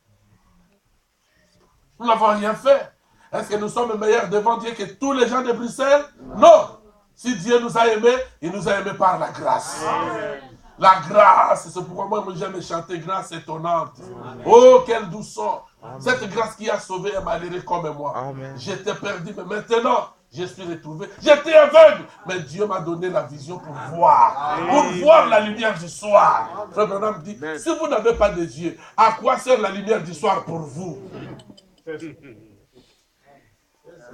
Nous n'avons rien fait. Est-ce que nous sommes meilleurs devant Dieu que tous les gens de Bruxelles? Non. Si Dieu nous a aimés, il nous a aimés par la grâce. Amen. La grâce, c'est pourquoi moi j'aime chanter grâce étonnante. Amen. Oh, quelle douceur. Amen. Cette grâce qui a sauvé un malheureux comme moi. J'étais perdu, mais maintenant, je suis retrouvé. J'étais aveugle, mais Dieu m'a donné la vision pour voir. Amen. Pour voir la lumière du soir. Frère Branham dit, si vous n'avez pas de yeux, à quoi sert la lumière du soir pour vous?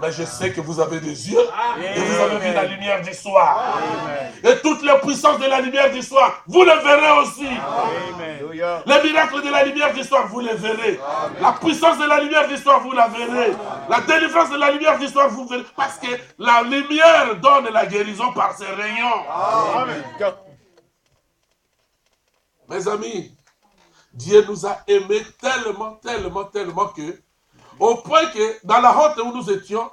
Mais je sais que vous avez des yeux et vous avez vu la lumière du soir. Amen. Et toutes les puissances de la lumière du soir, vous les verrez aussi. Amen. Les miracles de la lumière du soir, vous les verrez. Amen. La puissance de la lumière du soir, vous la verrez. Amen. La délivrance de la lumière du soir, vous verrez. Parce que la lumière donne la guérison par ses rayons. Amen. Mes amis, Dieu nous a aimés tellement, tellement, tellement que au point que dans la honte où nous étions,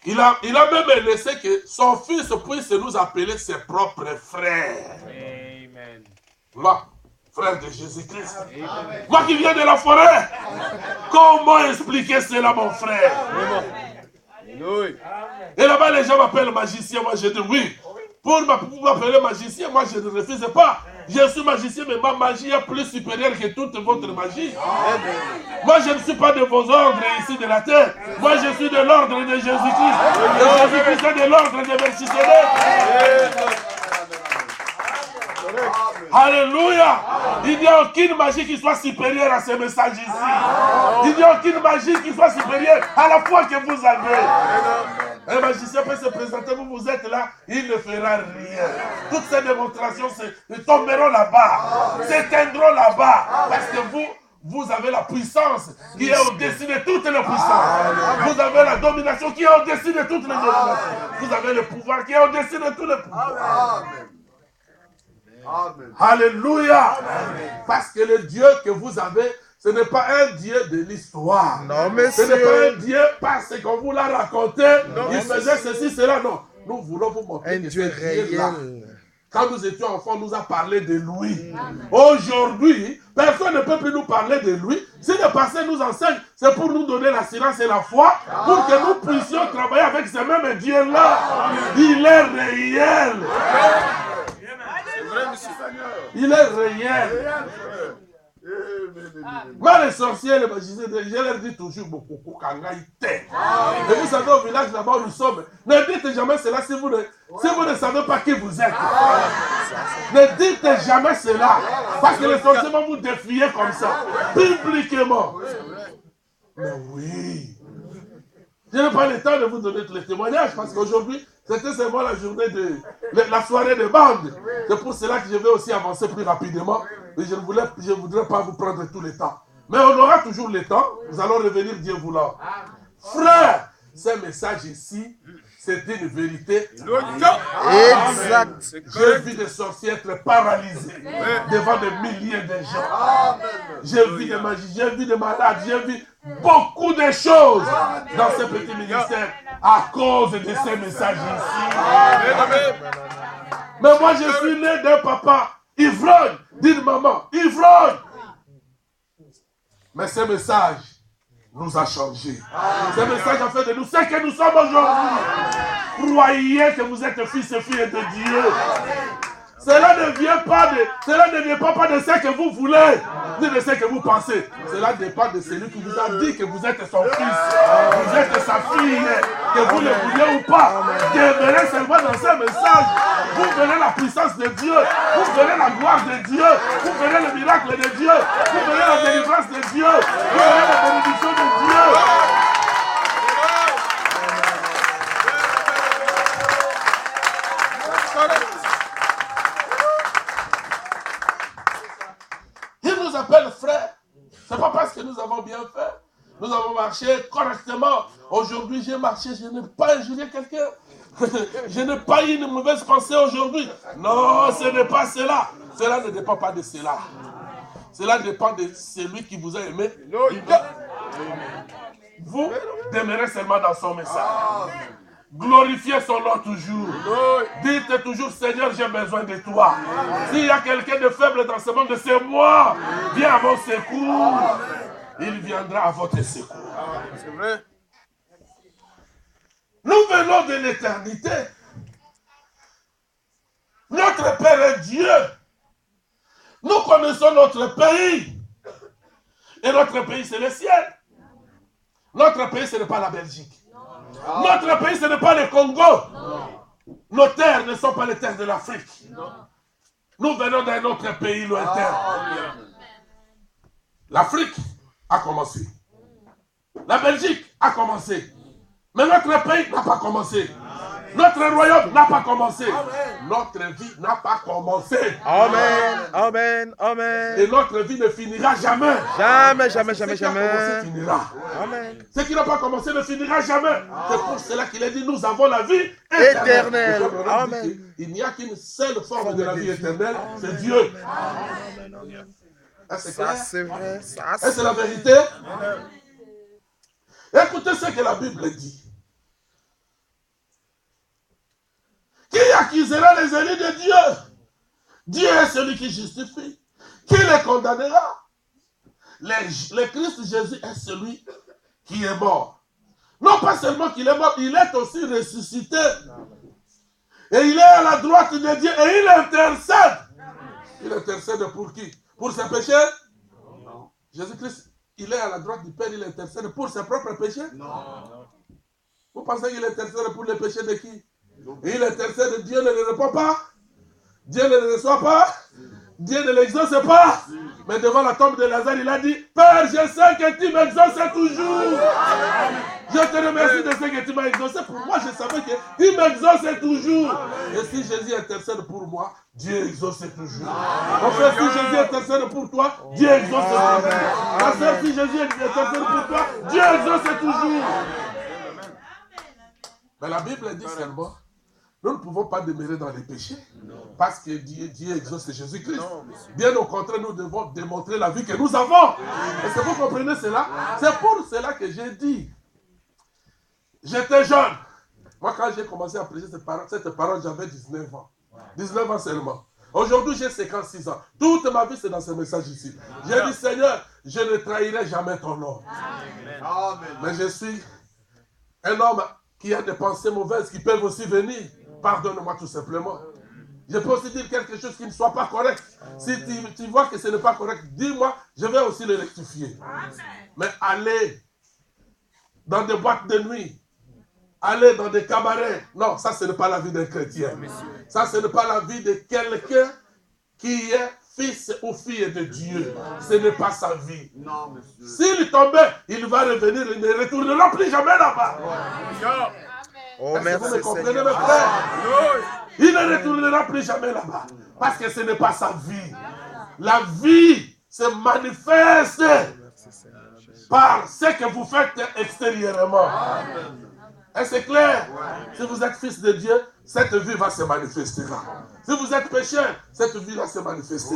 il a même laissé que son fils puisse nous appeler ses propres frères. Amen. Là, frère de Jésus-Christ. Moi qui viens de la forêt, comment expliquer cela, mon frère? Amen. Et là-bas, les gens m'appellent magicien. Moi, je dis oui. Pour m'appeler magicien, moi, je ne refuse pas. Je suis magicien, mais ma magie est plus supérieure que toute votre magie. Amen. Moi, je ne suis pas de vos ordres ici de la terre. Moi, je suis de l'ordre de Jésus-Christ. Et Jésus-Christ est de l'ordre de Melchisedec. Alléluia. Il n'y a aucune magie qui soit supérieure à ce message ici. Il n'y a aucune magie qui soit supérieure à la foi que vous avez. Un magicien peut se présenter, vous êtes là, il ne fera rien. Toutes ces démonstrations tomberont là-bas, s'éteindront là-bas, parce que vous avez la puissance qui est au-dessus de toutes les puissances. Vous avez la domination qui est au-dessus de toutes les dominations. Vous avez le pouvoir qui est au-dessus de tous les pouvoirs. Amen. Alléluia. Parce que le Dieu que vous avez, ce n'est pas un Dieu de l'histoire.
Non, mais
ce n'est pas un Dieu parce qu'on vous l'a raconté. Non, il faisait ceci, cela. Non. Nous voulons vous montrer
un Dieu réel.
Quand nous étions enfants, on nous a parlé de lui. Aujourd'hui, personne ne peut plus nous parler de lui. Si le passé nous enseigne, c'est pour nous donner l'assurance et la foi, pour que nous puissions travailler avec ce même Dieu-là. Il est réel. Il est réel. Moi, les sorciers, les magiciens, je leur dis toujours beaucoup. Et vous savez, au village là-bas où nous sommes, ne dites jamais cela si vous ne savez pas qui vous êtes. Ne dites jamais cela. Parce que les sorciers vont vous défier comme ça, publiquement. Mais oui. Je n'ai pas le temps de vous donner tous les témoignages parce qu'aujourd'hui, c'était seulement la journée la soirée de bande. C'est pour cela que je vais aussi avancer plus rapidement. Mais je ne voudrais pas vous prendre tout le temps. Mais on aura toujours le temps. Nous allons revenir Dieu voulant. Frère, ce message ici, c'est une vérité.
Exact.
J'ai vu des sorciers être paralysés devant des milliers de gens. J'ai vu des magiciens, j'ai vu des malades, j'ai vu beaucoup de choses dans ce petit ministère à cause de ces messages ici. Mais moi, je suis né d'un papa ivrogne, d'une maman ivrogne. Mais ce message nous a changé. Ce message a fait de nous ce que nous sommes aujourd'hui. Croyez que vous êtes fils et filles de Dieu. Cela ne vient pas de ce que vous voulez, ni de ce que vous pensez. Cela dépend de celui qui vous a dit que vous êtes son fils, vous êtes sa fille, que vous le vouliez ou pas. Demeurez seulement dans ce message. Vous verrez la puissance de Dieu, vous verrez la gloire de Dieu, vous verrez le miracle de Dieu, vous verrez la délivrance de Dieu, vous verrez la bénédiction de Dieu. Appelle frère, c'est pas parce que nous avons bien fait, nous avons marché correctement. Aujourd'hui, j'ai marché, je n'ai pas injurié quelqu'un, je n'ai pas eu une mauvaise pensée aujourd'hui. Non, ce n'est pas cela. Cela ne dépend pas de cela. Cela dépend de celui qui vous a aimé. Vous demeurez seulement dans son message. Glorifiez son nom toujours. Dites toujours, Seigneur, j'ai besoin de toi. S'il y a quelqu'un de faible dans ce monde, c'est moi. Viens à mon secours. Il viendra à votre secours.
C'est vrai.
Nous venons de l'éternité. Notre Père est Dieu. Nous connaissons notre pays. Et notre pays, c'est le ciel. Notre pays, ce n'est pas la Belgique. Notre pays, ce n'est pas le Congo. Nos terres ne sont pas les terres de l'Afrique. Nous venons d'un autre pays lointain. L'Afrique a commencé. La Belgique a commencé. Mais notre pays n'a pas commencé. Notre royaume n'a pas commencé. Notre vie n'a pas commencé.
Amen, amen, amen.
Et notre vie ne finira jamais.
Jamais, jamais,
Ce
jamais,
qui a
jamais.
commencé finira.
Amen.
Ce qui n'a pas commencé ne finira jamais. C'est pour cela qu'il a dit, nous avons la vie éternelle.
Amen.
Il n'y a qu'une seule forme de la vie éternelle, c'est Dieu. C'est
Ça,
clair?
c'est vrai. Ça,
Et c'est la vérité. Écoutez ce que la Bible dit. Qui accusera les élus de Dieu? Dieu est celui qui justifie. Qui les condamnera? Le Christ Jésus est celui qui est mort. Non pas seulement qu'il est mort, il est aussi ressuscité. Et il est à la droite de Dieu et il intercède. Il intercède pour qui? Pour ses péchés? Non. Jésus-Christ, il est à la droite du Père, il intercède pour ses propres péchés? Non. Vous pensez qu'il intercède pour les péchés de qui? Il intercède, Dieu ne le répond pas. Dieu ne le reçoit pas. Dieu ne l'exauce pas. Mais devant la tombe de Lazare, il a dit, Père, je sais que tu m'exauces toujours. Je te remercie de ce que tu m'as exaucé. Pour moi, je savais que tu m'exauces toujours. Et si Jésus intercède pour moi, Dieu exauce toujours. En fait, si Jésus intercède pour toi, Dieu exauce toujours. En fait, si Jésus intercède pour toi, Dieu exauce toujours. Mais la Bible dit seulement, nous ne pouvons pas demeurer dans les péchés parce que Dieu exauce Jésus-Christ. Bien au contraire, nous devons démontrer la vie que nous avons. Est-ce que vous comprenez cela? C'est pour cela que j'ai dit, j'étais jeune. Moi, quand j'ai commencé à prêcher cette parole, j'avais 19 ans. 19 ans seulement. Aujourd'hui, j'ai 56 ans. Toute ma vie, c'est dans ce message ici. J'ai dit, Seigneur, je ne trahirai jamais ton nom. Amen. Mais je suis un homme qui a des pensées mauvaises qui peuvent aussi venir. Pardonne-moi tout simplement. Je peux aussi dire quelque chose qui ne soit pas correct. Si tu vois que ce n'est pas correct, dis-moi, je vais aussi le rectifier. Mais aller dans des boîtes de nuit, aller dans des cabarets, non, ça ce n'est pas la vie d'un chrétien. Ça ce n'est pas la vie de quelqu'un qui est fils ou fille de Dieu. Ce n'est pas sa vie. S'il tombait, il va revenir, il ne retournera plus jamais là-bas.
Oh,
est-ce que vous me
merci
comprenez,
Seigneur.
mes frères? Il ne retournera plus jamais là-bas. Parce que ce n'est pas sa vie. La vie se manifeste par ce que vous faites extérieurement. Est-ce clair? Si vous êtes fils de Dieu, cette vie va se manifester. Si vous êtes pécheur, cette vie va se manifester.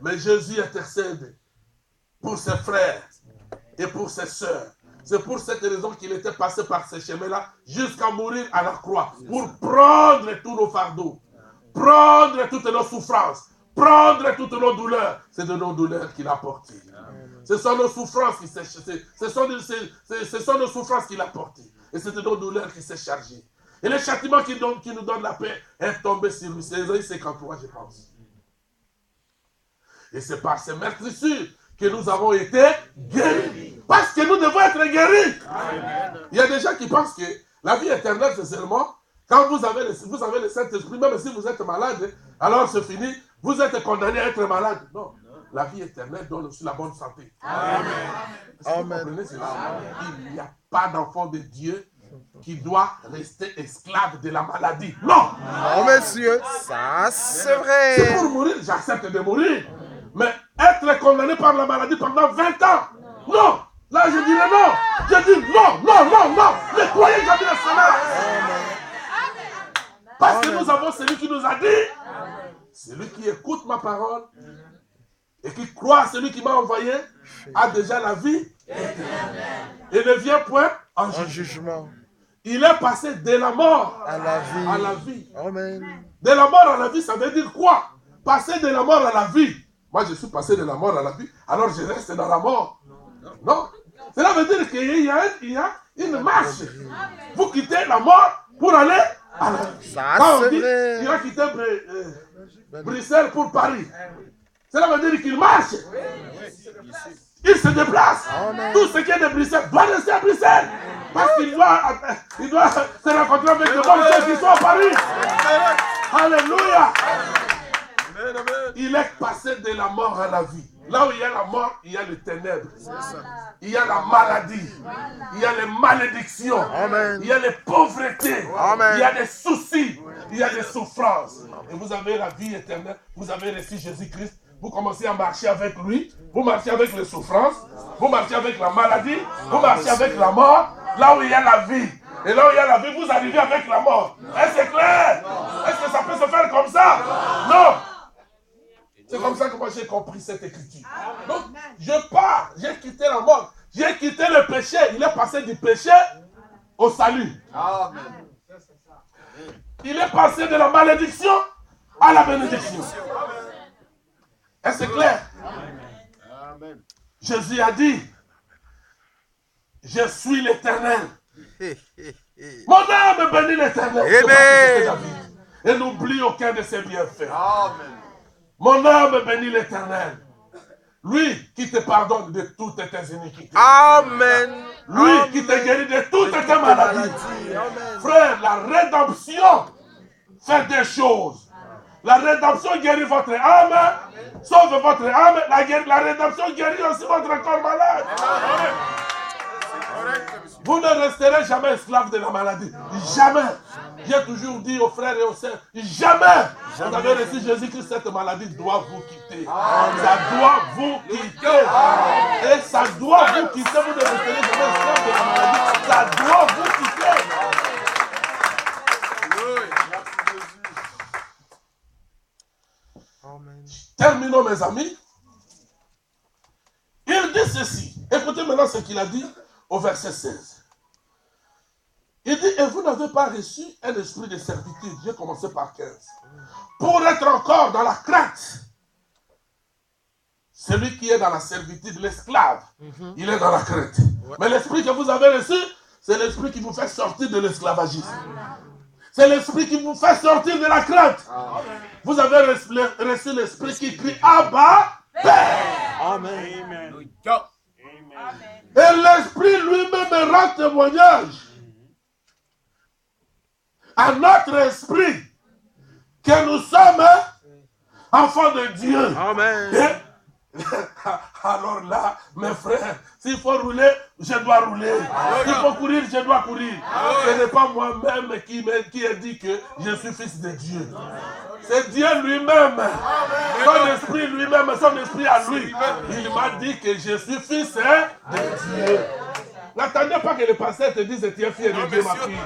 Mais Jésus intercède pour ses frères et pour ses sœurs. C'est pour cette raison qu'il était passé par ce chemin-là jusqu'à mourir à la croix. Pour prendre tous nos fardeaux, prendre toutes nos souffrances, prendre toutes nos douleurs. C'est de nos douleurs qu'il a portées. Ce sont nos souffrances qui ce sont nos souffrances qu'il a portées. Et c'est de nos douleurs qui s'est chargé. Et le châtiment qui nous donne la paix est tombé sur lui. C'est Ésaïe 53, je pense. Et c'est par ces meurtrissures que nous avons été guéris. Parce que nous devons être guéris. Il y a des gens qui pensent que la vie éternelle, c'est seulement quand vous avez le Saint-Esprit, même si vous êtes malade, alors c'est fini, vous êtes condamné à être malade. Non. La vie éternelle donne aussi la bonne santé. Amen. Vous comprenez cela? Il n'y a pas d'enfant de Dieu qui doit rester esclave de la maladie. Non.
Oh, monsieur, ça c'est vrai.
C'est pour mourir, j'accepte de mourir. Mais être condamné par la maladie pendant 20 ans, non. Là, je dirais non. Je dis non, non, non, non. Ne croyez jamais à cela. Parce que nous avons celui qui nous a dit, celui qui écoute ma parole et qui croit à celui qui m'a envoyé a déjà la vie et ne vient point en jugement. Il est passé de la mort à la vie.
Amen.
De la mort à la vie, ça veut dire quoi? Passer de la mort à la vie. Moi, je suis passé de la mort à la vie, alors je reste dans la mort. Non. Cela veut dire qu'il y a une marche. Vous quittez la mort pour aller à la vie. Quand on dit qu'il a quitté Bruxelles pour Paris, cela veut dire qu'il marche. Il se déplace. Tout ce qui est de Bruxelles doit rester à Bruxelles. Parce qu'il doit se rencontrer avec les bonnes choses qui sont à Paris. Alléluia. Il est passé de la mort à la vie. Là où il y a la mort, il y a les ténèbres. Il y a la maladie. Il y a les malédictions. Il y a les pauvretés. Il y a des soucis. Il y a des souffrances. Et vous avez la vie éternelle. Vous avez reçu Jésus-Christ. Vous commencez à marcher avec lui. Vous marchez avec les souffrances. Vous marchez avec la maladie. Vous marchez avec la mort. Là où il y a la vie. Et là où il y a la vie, vous arrivez avec la mort. Est-ce que c'est clair? Est-ce que ça peut se faire comme ça? Non. C'est comme ça que moi j'ai compris cette écriture. Donc, je pars, j'ai quitté la mort, j'ai quitté le péché. Il est passé du péché au salut. Amen. Il est passé de la malédiction à la bénédiction. Est-ce que c'est clair? Amen. Jésus a dit, je suis l'Éternel. Mon âme bénit l'Éternel. Et n'oublie aucun de ses bienfaits. Amen. Mon âme bénit l'Éternel. Lui qui te pardonne de toutes tes iniquités.
Amen.
Lui qui te guérit de toutes tes maladies. Frère, la rédemption fait des choses. La rédemption guérit votre âme, sauve votre âme. La rédemption guérit aussi votre corps malade. Vous ne resterez jamais esclave de la maladie. Jamais. J'ai toujours dit aux frères et aux sœurs, jamais vous avez reçu Jésus-Christ, cette maladie doit vous quitter. Ça doit vous quitter. Et ça doit vous quitter. Vous ne resterez jamais esclave de la maladie. Ça doit vous quitter. Terminons, mes amis. Il dit ceci. Écoutez maintenant ce qu'il a dit au verset 16. Il dit, et vous n'avez pas reçu un esprit de servitude. J'ai commencé par 15. Pour être encore dans la crainte. Celui qui est dans la servitude, l'esclave, il est dans la crainte. Mais l'esprit que vous avez reçu, c'est l'esprit qui vous fait sortir de l'esclavagisme. C'est l'esprit qui vous fait sortir de la crainte. Vous avez reçu l'esprit qui crie Abba, Père.
Amen.
Et l'esprit lui-même rend témoignage à notre esprit que nous sommes enfants de Dieu.
Amen.
Et alors là, mes frères, s'il faut rouler, je dois rouler. S'il faut courir, je dois courir. Ce n'est pas moi-même qui ai dit que je suis fils de Dieu. C'est Dieu lui-même. Son esprit lui-même, son esprit à lui. Il m'a dit que je suis fils de Dieu. N'attendez pas que le pasteur te dise que tu es fils de Dieu, ma fille.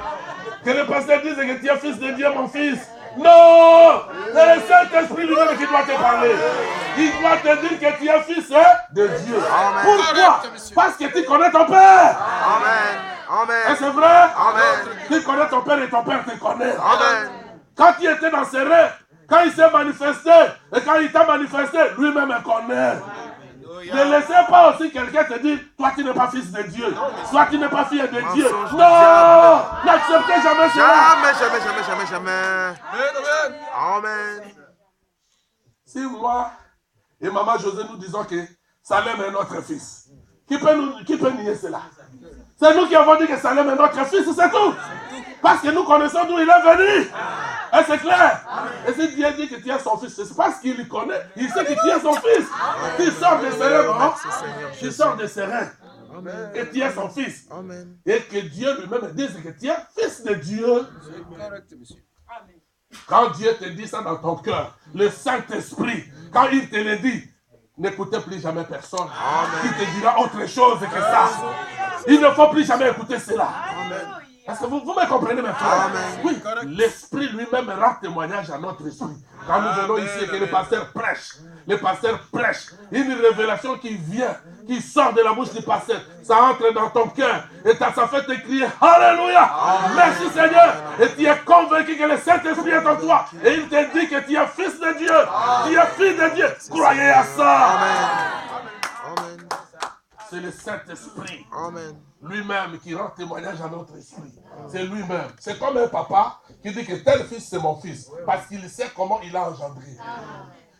Que le pasteur dise que tu es fils de Dieu, mon fils. Non! C'est le Saint-Esprit lui-même qui doit te parler. Il doit te dire que tu es fils de Dieu.
Amen.
Pourquoi? Parce que tu connais ton Père.
Amen. Amen.
Et c'est vrai?
Amen.
Tu connais ton Père et ton Père te connaît.
Amen.
Quand il était dans ses rêves, quand il s'est manifesté, et quand il t'a manifesté, lui-même le connaît. Ne laissez pas aussi quelqu'un te dire, toi tu n'es pas fils de Dieu, toi tu n'es pas fille de Dieu. Non, n'acceptez jamais cela.
Jamais. Amen.
Si moi et maman José nous disons que Salem est notre fils, qui peut nier cela? C'est nous qui avons dit que Salem est notre fils, c'est tout. Parce que nous connaissons d'où il est venu. Et c'est clair. Et si Dieu dit que tu es son fils, c'est parce qu'il le connaît. Il sait que tu es son fils. Tu sors de ses rêves, non? Tu sors de ses rêves. Et tu es son fils.
Amen.
Et que Dieu lui-même dise que tu es fils de Dieu. Quand Dieu te dit ça dans ton cœur, le Saint-Esprit, quand il te le dit, n'écoutez plus jamais personne qui te dira autre chose que ça. Il ne faut plus jamais écouter cela. Est-ce que vous me comprenez, mes frères?
Amen.
Oui, l'Esprit lui-même rend témoignage à notre esprit. Quand nous venons ici et que le pasteur prêche, une révélation qui vient, qui sort de la bouche du pasteur, ça entre dans ton cœur et ça fait te crier Alléluia, merci Seigneur. Et tu es convaincu que le Saint-Esprit est en toi et il te dit que tu es fils de Dieu, tu es fille de Dieu. Croyez à ça.
Amen.
C'est le Saint-Esprit.
Amen.
Lui-même qui rend témoignage à notre esprit. C'est lui-même. C'est comme un papa qui dit que tel fils c'est mon fils. Parce qu'il sait comment il a engendré.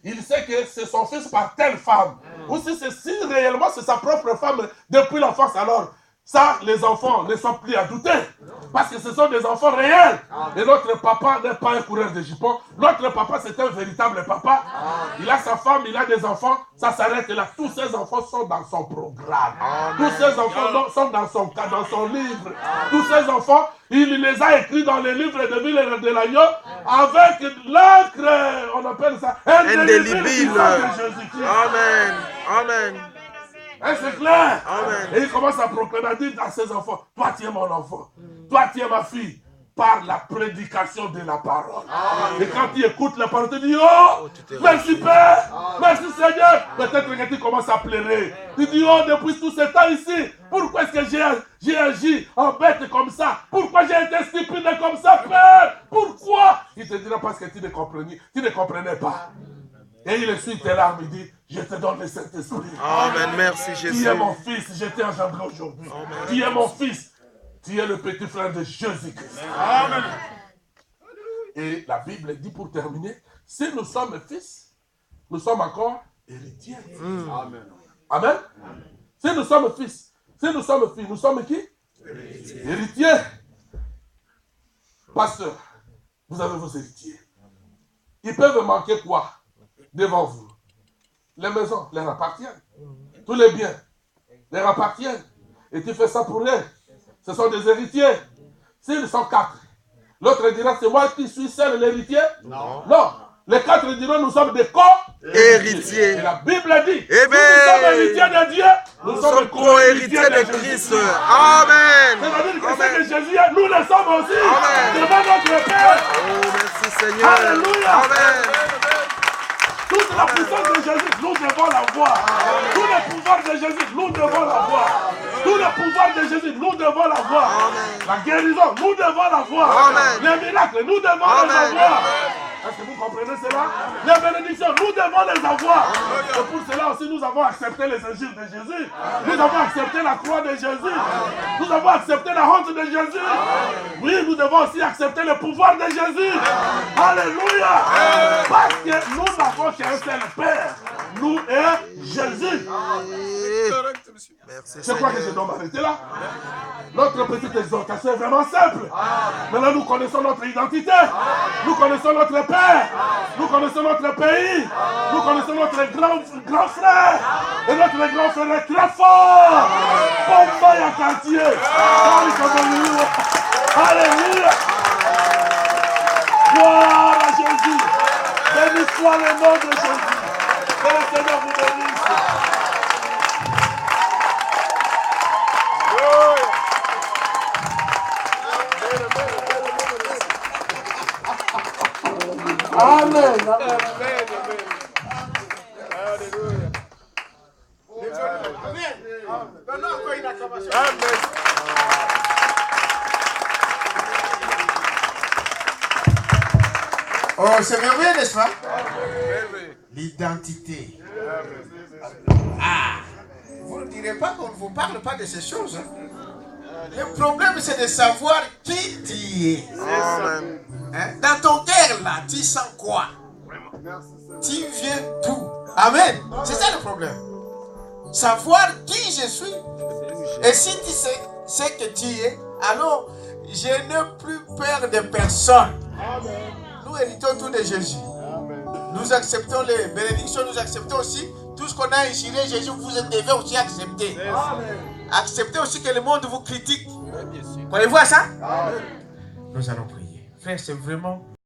Il sait que c'est son fils par telle femme. Ou si réellement c'est sa propre femme depuis l'enfance, alors ça, les enfants ne sont plus à douter. Parce que ce sont des enfants réels. Et notre papa n'est pas un coureur de jupons. Notre papa, c'est un véritable papa. Il a sa femme, il a des enfants. Ça s'arrête là. Tous ces enfants sont dans son programme. Tous ces enfants sont dans son livre. Tous ces enfants, il les a écrits dans les livres de Ville et de l'agneau avec l'encre, on appelle ça, indélébile.
Amen. Amen.
Et c'est clair.
Amen.
Et il commence à proclamer, à dire à ses enfants, toi tu es mon enfant, toi tu es ma fille, par la prédication de la parole. Et quand tu écoutes la parole, tu dis, oh, merci Père, merci Seigneur. Peut-être que tu commences à pleurer. Tu dis, oh, depuis tout ce temps ici, pourquoi est-ce que j'ai agi en bête comme ça? Pourquoi j'ai été stupide comme ça, Père? Pourquoi? Il te dira parce que tu ne comprenais pas. Et il essuie tes larmes, il dit, je te donne le Saint-Esprit.
Amen, merci Jésus.
Tu es mon fils, je t'ai engendré aujourd'hui. Tu es mon fils, tu es le petit frère de Jésus-Christ. Amen. Et la Bible dit pour terminer, si nous sommes fils, nous sommes encore héritiers. Amen. Amen. Si nous sommes fils, si nous sommes filles, nous sommes qui? Héritiers. Pasteur, vous avez vos héritiers. Ils peuvent manquer quoi devant vous? Les maisons leur appartiennent. Tous les biens leur appartiennent. Et tu fais ça pour eux. Ce sont des héritiers. S'ils sont 4, l'autre dira, c'est moi qui suis seul l'héritier? Non. Les 4 diront, nous sommes des co-héritiers. Et la Bible dit, nous sommes héritiers de Dieu. Nous sommes co-héritiers de Christ.
Amen.
C'est-à-dire que ce que Jésus est, nous le sommes aussi. Devant notre Père.
Oh, merci Seigneur.
Alléluia.
Amen.
Toute la puissance de Jésus, nous devons la voir. Tout le pouvoir de Jésus, nous devons la voir. Tout le pouvoir de Jésus, nous devons l'avoir. La guérison, nous devons l'avoir. Les miracles, nous devons les avoir. Est-ce que vous comprenez cela? Les bénédictions, nous devons les avoir. Et pour cela aussi, nous avons accepté les injures de Jésus. Nous avons accepté la croix de Jésus. Nous avons accepté la honte de Jésus. Oui, nous devons aussi accepter le pouvoir de Jésus. Alléluia. Parce que nous n'avons qu'un seul Père. Nous et Jésus. Je crois que je dois m'arrêter là. Notre petite exhortation est vraiment simple. Maintenant, nous connaissons notre identité. Nous connaissons notre Père. Nous connaissons notre pays. Nous connaissons notre grand frère. Et notre grand frère est très fort. Pomba ya quartier. Alléluia. Gloire à Jésus. Béni soit le nom de Jésus. Que le Seigneur vous bénisse. Amen.
Oh, c'est merveilleux, n'est-ce pas? L'identité. Ah, vous ne direz pas qu'on ne vous parle pas de ces choses. Le problème, c'est de savoir qui tu es. Hein? Dans ton cœur, là, tu sens quoi? Tu viens d'où? Amen. C'est ça le problème. Savoir qui je suis. Et si tu sais ce que tu es, alors je n'ai plus peur de personne. Nous héritons tout de Jésus. Nous acceptons les bénédictions, nous acceptons aussi tout ce qu'on a inspiré Jésus, vous devez aussi accepter. Acceptez aussi que le monde vous critique. Voyez-vous ça? Nous allons prier. Frère, c'est vraiment